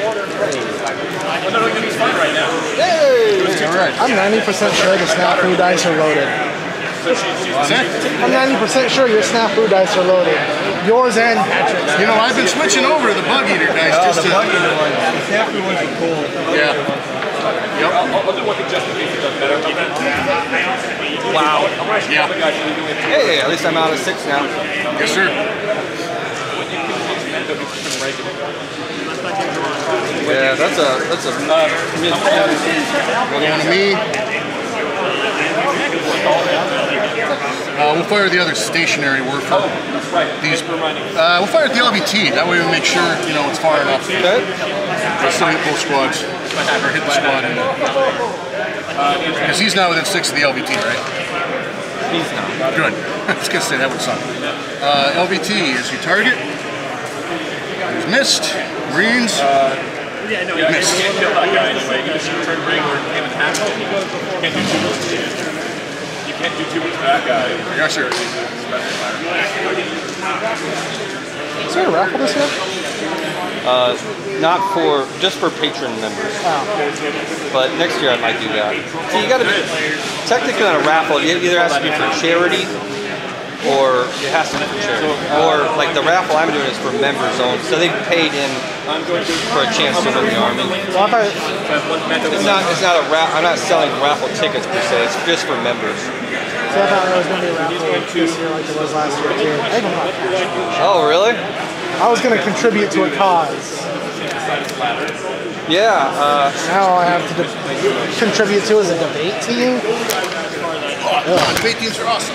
Oh, no, he's fine right now. Hey! Alright. I'm 90% sure the snafu dice are loaded. I'm 90% sure your snafu dice are loaded. Yours and Patrick's. You know, I've been switching over to the Bugeater dice just to... The Bugeater one. The snafu ones are cool. Yeah. Yep. I'll do one thing just in case it does better. Wow. Yeah. Hey, at least I'm out of 6 now. Yes, sir. Yeah, that's a mid. Going to me. We'll fire the other stationary Warford. These. We'll fire at the LVT. That way we make sure, you know, it's far enough. Okay. We'll still hit both squads. Or hit the squad. Because he's now within 6 of the LVT, right? He's not. Good. I was going to say that would suck. LVT is your target. He's missed. Marines. Yeah, no, you can't kill that guy anyway. You can just return ring or give an attack. You can't do 2 moves to him. You can't do 2 moves to that guy. Yeah, sure. Is there a raffle this year? Not for, just for patron members. Oh. But next year I might do that. See, you gotta be, technically on a raffle, it either has to be for charity, or it has to be for charity. Or, like, the raffle I'm doing is for members only, so they've paid in for a chance to win the Army. Well, I thought It's not a I'm not selling raffle tickets per se, it's just for members. I thought there was going to be a raffle this year like it was last year, too. I don't know. Oh, really? I was going to contribute to a cause. Yeah. Now all I have to contribute to is a debate team. Debate teams are awesome.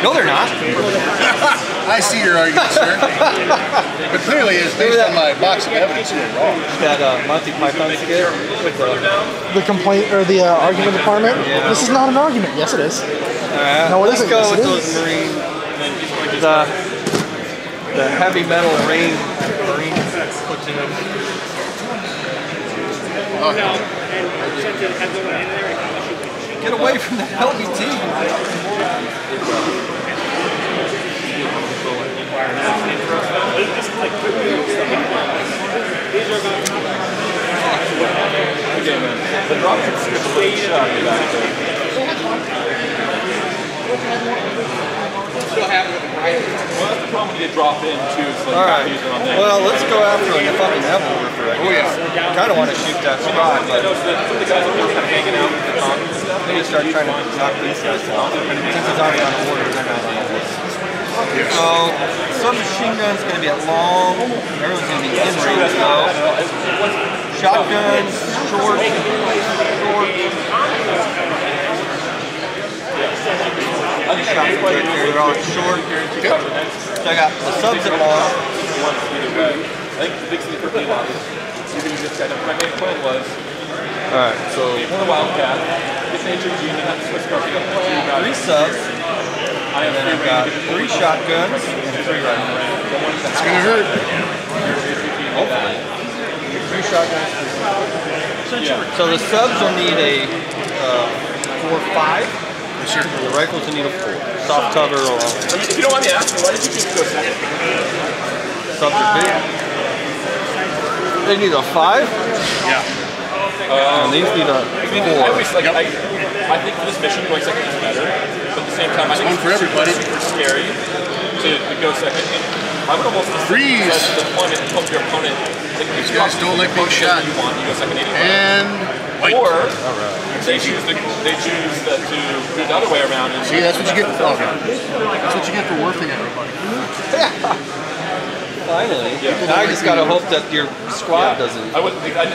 No, they're not. I see your argument, sir. But clearly, it's based on my box of evidence. You're wrong. That Monty Python skit with The complaint or the argument department. Yeah. This is not an argument. Yes, it is. No, it let's isn't. go Yes, with it those is. Marine. The heavy metal Marine platoon. Get away from the LVT. Okay, man. The drop is a little shot back there. Well, that's the problem when you drop in too. So All right. Well, let's go after a fucking Neville Ripper. Oh, yeah. I kind of want to shoot that spot, but Some of the guys are kind of hanging out with the Tommies and stuff. I need to start trying to knock these guys off. Since it's already on order, they're not on order. So, submachine gun's going to be at long. Everyone's going to be in range though. Shotguns, short. Shotguns right here, they're all short. So I got the subs at long. I think the big thing for me was you can just kind of, my main point was, Alright, so one of the Wildcat, it's HRG, and you have to switch cars. 3 subs. And then I've got 3 shotguns and 3 rifles. It's going to hurt. Hopefully. 3 shotguns. So the subs will need a 4-5. Sure. The rifles will need a 4. Soft cover or long. If you don't mind me asking, why did you choose to go second? Subs are big. They need a 5? Yeah. And these need a 4. I always like. I think for this mission, going second is better. But at the same time, I think one for everybody. Super scary to go second. I would almost freeze the deployment and hope your opponent. Like, these guys don't like being shot. You want, you go second anyway. And white. Or they choose to do the other way around. And see, that's what you get. Oh, that's what you get for working everybody. Finally. Yeah. Now I just gotta hope that your squad doesn't. I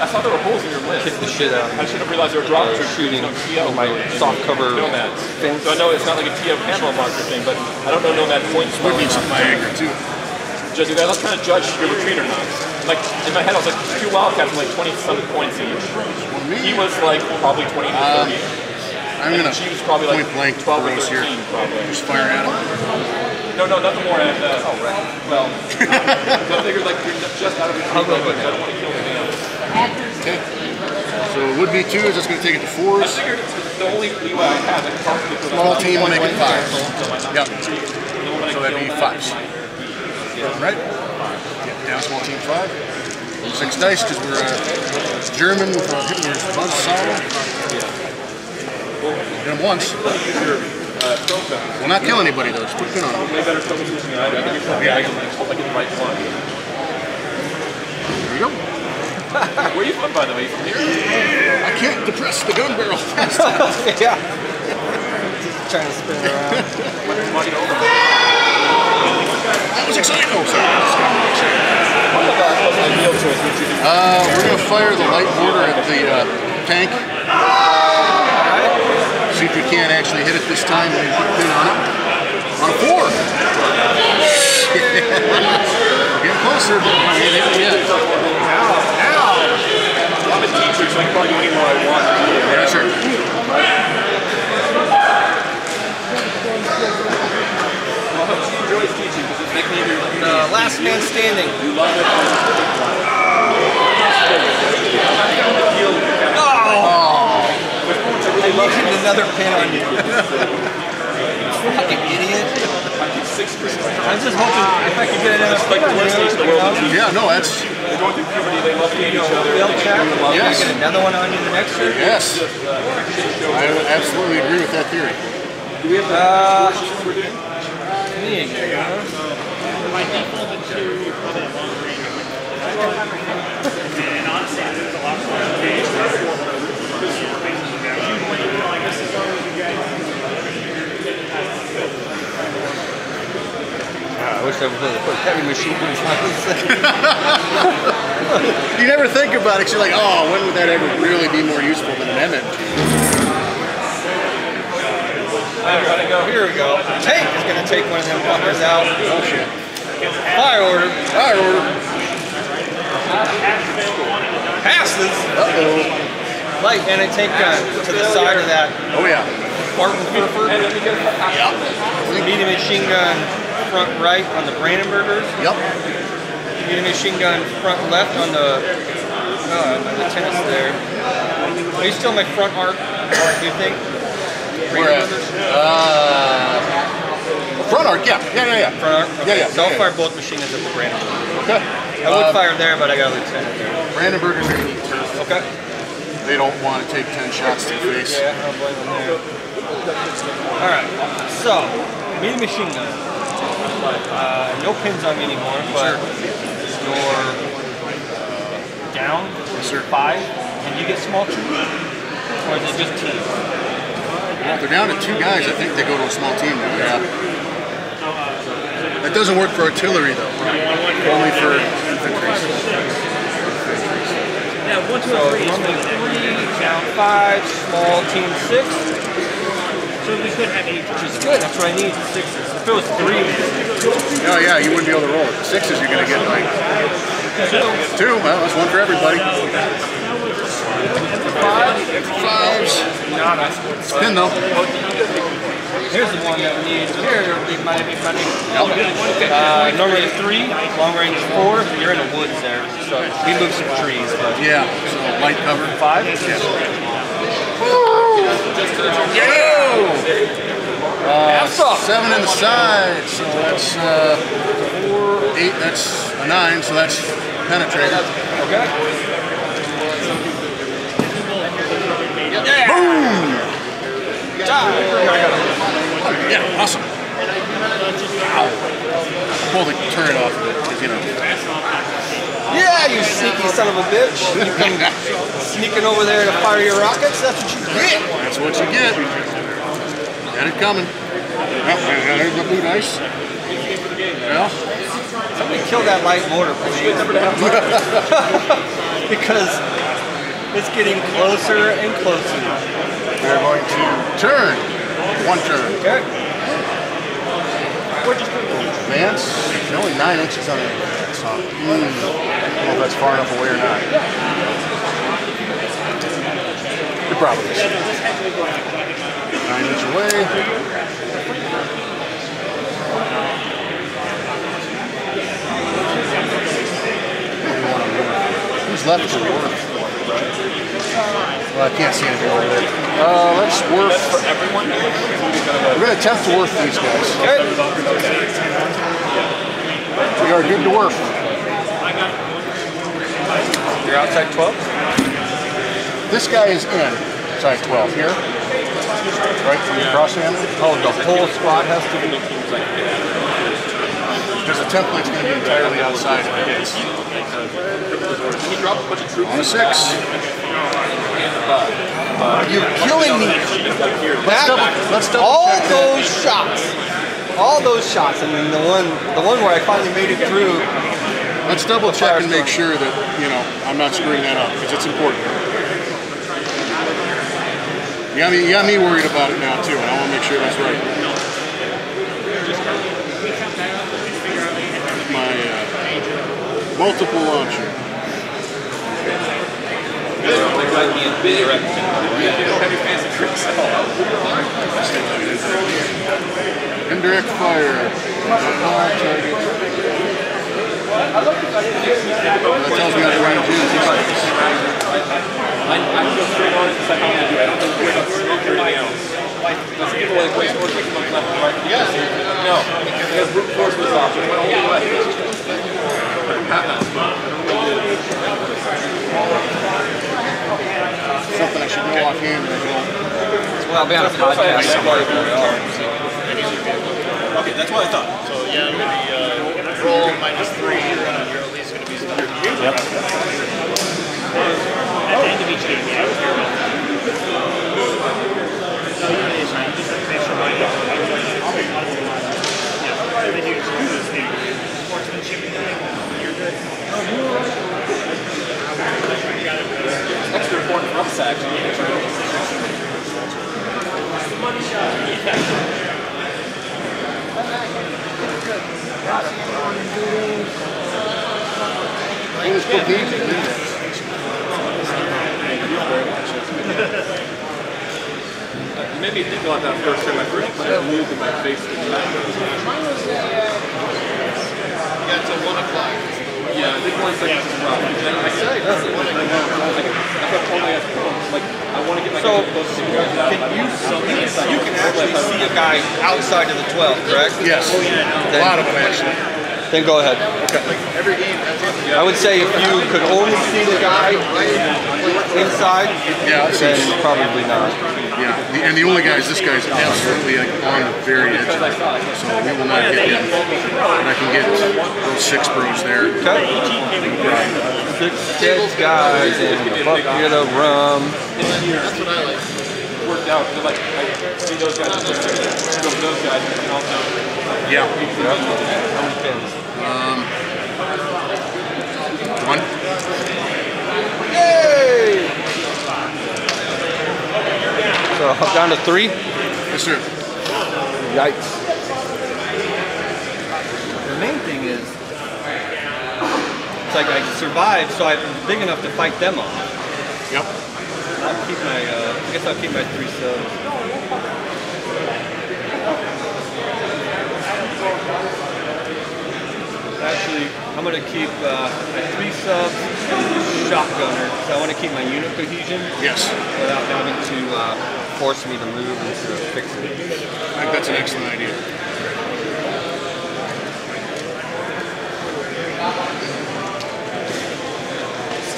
thought there were holes in your list. Kick the shit out. I should have realized they were dropped shooting my soft cover nomads. fence. So I know it's not like a TO camo marker thing, but I don't know nomad points. Would need some Viagra too. Judge, I was trying to judge your retreat or not. Like in my head, I was like 2 wildcats and like 20-some points each. He was like probably 20 to 30. I'm gonna she was probably like point blank 12 or 13 here. probably. Just fire at him. No, nothing more. And oh right. Well, I figured like you're just out of retreat. I don't want to kill anything else. Okay. So it would be 2s. That's gonna take it to 4s. I figured the only leeway I had, I could possibly put small team will make it 5s. Yep. So that'd be 5s. Right? Yeah, down small team 5. 6 dice because we're German Hitler's buzzsaw. Hit him once. Will not kill anybody though. Just put a pin on him. Way better trophy than I get the right one. There you go. Where are you from, by the way? You from here? I can't depress the gun barrel fast. Yeah. Just trying to spin around. That was exciting. Oh, sorry. We're going to fire the light mortar at the tank. See if we can actually hit it this time and put a pin on it. On a 4. Getting closer, but we ain't hit it yet. Ow! I'm a teacher, so I can probably do anywhere I want. Yeah, sure. Enjoys teaching because it's making me Last man standing. you love it. I needed another pin on you. Fucking idiot. I'm just hoping if I could get another pin on you. Yeah, no, that's... They're going through puberty, they love each other. They'll check. Yes. Get another one on you the next year. Yes. I absolutely agree with that theory. Do we have My default is to for the long range. And honestly, I think it's a lot more. I wish I would have put heavy machine guns on this thing. You never think about it, 'cause you're like, oh, when would that ever really be more useful than an MMG? Here we go. Tank is going to take one of them fuckers out. Oh shit. Fire order. Fire order. Passes. Uh-oh. Light anti-tank gun to the side of that Oh yeah. Spartan Puffer. Medium machine gun front right on the Brandenburgers. Yep. Medium machine gun front left on the lieutenant's there. Are you still my front arc, do you think? Where at? Front arc, yeah. Front arc? Okay. Yeah. So I'll fire both machine guns at the Brandenburgers. Okay. I would fire there, but I got a lieutenant there. Brandenburgers are going to need turf. Okay. They don't want to take 10 shots to the face. Yeah, I'll blame them there. Alright, so, medium machine gun. No pins on me anymore, but you're down, Yes, sir. 5, and you get small team? Or is it just team? Well, if they're down to 2 guys, I think they go to a small team now. Yeah. That doesn't work for artillery, though. Only for infantry. Yeah, 1, 2, So, 3 is normally good. 3, down 5, small team 6. So we could have 8. Which is good, that's what I need, 6s. If it was 3, Oh yeah, you wouldn't be able to roll it. 6s, you're going to get like 2. Well, that's one for everybody. 5s. Spin though. here's the one that we need. Here, big money, big money. Normally 3, long range 4. You're in the woods there, so we move some trees. But Yeah, so light cover. 5? Yeah. That's up. 7 in the side, so that's 4, 8, that's a 9, so that's penetrated. Okay. Boom! Yeah, awesome. Ow. Pull the turret off of it, because, you know. Yeah, you sneaky son of a bitch. You come sneaking over there to fire your rockets, that's what you get. That's what you get. Got it coming. Yeah, there's the blue dice. Yeah. Somebody kill that light motor, please. Because it's getting closer and closer. We're going to turn. One turn. Okay. Advance. There's only 9 inches on it. So, I don't know if that's far enough away or not. It probably is. 9 inches away. Who's left to work? Well, I can't see anything over there. Let's work. We're going to attempt to work these guys. Okay. We are good to work. You're outside 12? This guy is in side 12 here. Right from your crossing end? Oh, the whole squad has to be. Because the template's going to be entirely outside if it hits. On a 6. You're killing me. Let's double all check those shots. All those shots, and then the one where I finally made it through. Let's double check and make sure that, you know, I'm not screwing that up, because it's important. You got me worried about it now, too, and I want to make sure that's right. My multiple launcher. Indirect fire. That tells me how to range in. I go straight on it the second I do it. I don't think about smoke or anything else. Let's give away the way more quick left and right. Yes. No. Because brute force was off. It went all the way. Something I should know offhand, but I don't. Well, I'll be on a podcast somewhere. Okay, that's what I thought. So yeah, it'll be roll -3. You're at least going to be stuck. Yep. At the end of each game, yeah, I was here about that. No, you know, just make sure I know. Yeah, they do this thing. Sportsmanship and you're good. Extra important from sacks. Money shot. Maybe it did go on that first turn. My first plan moved in my face. Yeah, till 1 o'clock. Yeah, I think 1 second is a problem. I said it doesn't. I want to get my So, close to you guys. you can actually see a guy outside of the 12, correct? Yes. A lot of them, actually. Then go ahead. Okay. Every game, that's it. I would say if you could only see the guy inside, Yeah, then probably not. Yeah, and the only guy is this guy's absolutely like on the very edge of it. So we will not get him. But I can get those 6 bros there. Okay. 6 dead guys and a bucket of rum. That's what I like. Worked out. So like, I see those guys, those guys, and also. Yeah. How many pins? 1. Yay! So up down to 3. Yes, sir. Yikes. The main thing is, it's like I survived, so I'm big enough to fight them off. Yep. I'll keep my, I guess I'll keep my 3 subs. Actually, I'm going to keep my 3 subs shotgunner, so I want to keep my unit cohesion. Yes. Without having to force me to move into fixing it. I think that's an excellent idea.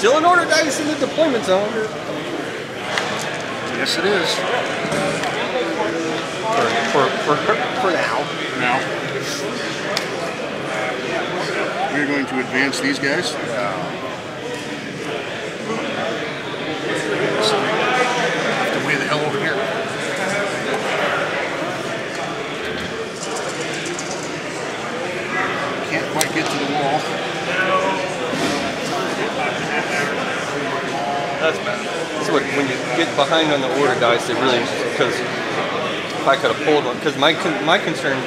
still an order dice in the deployment zone. Yes, it is. For now. We're going to advance these guys. Have to way the hell over here. Can't quite get to the wall. That's bad. So when you get behind on the order dice, it really, because if I could have pulled one, because my concern.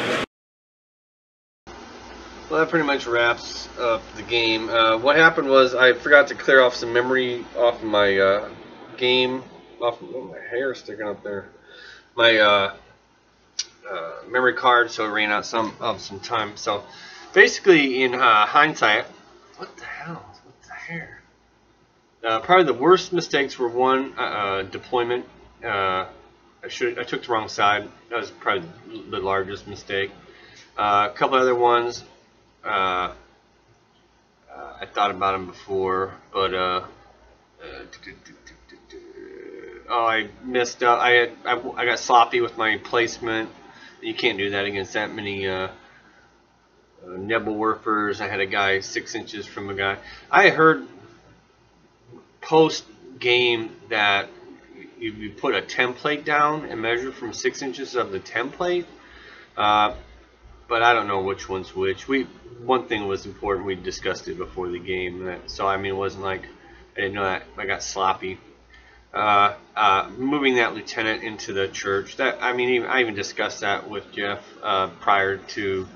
Well, that pretty much wraps up the game. What happened was I forgot to clear off some memory off of my game. Oh, my hair is sticking up there. My memory card, so it ran out some time. So basically, in hindsight, what the hell? What's the hair? Probably the worst mistakes were one deployment. I took the wrong side. That was probably the largest mistake. A couple other ones. I thought about them before, but I messed up. I got sloppy with my placement. You can't do that against that many Nebel Werfers. I had a guy 6 inches from a guy. I heard post game that you put a template down and measure from 6 inches of the template, but I don't know which one's which. One thing was important. We discussed it before the game, so I mean it wasn't like I didn't know that. I got sloppy. Moving that lieutenant into the church. I even discussed that with Jeff prior to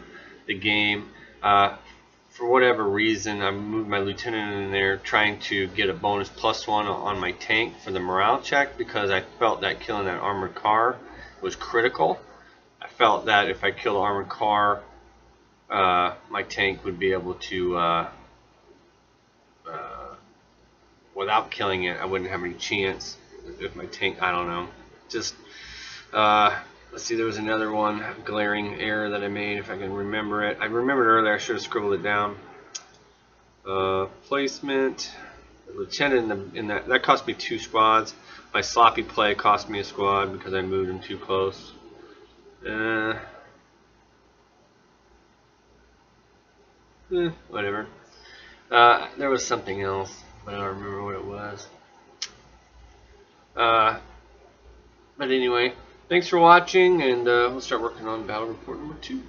the game. For whatever reason, I moved my lieutenant in there trying to get a bonus +1 on my tank for the morale check because I felt that killing that armored car was critical. I felt that if I killed the armored car, my tank would be able to, without killing it, I wouldn't have any chance if my tank, I don't know. Just, let's see, there was another one, glaring error that I made, if I can remember it. I remembered earlier, I should have scribbled it down. Placement, lieutenant in that cost me 2 squads. My sloppy play cost me a squad because I moved him too close. Whatever. There was something else, but I don't remember what it was. But anyway, thanks for watching, and we'll start working on battle report number 2.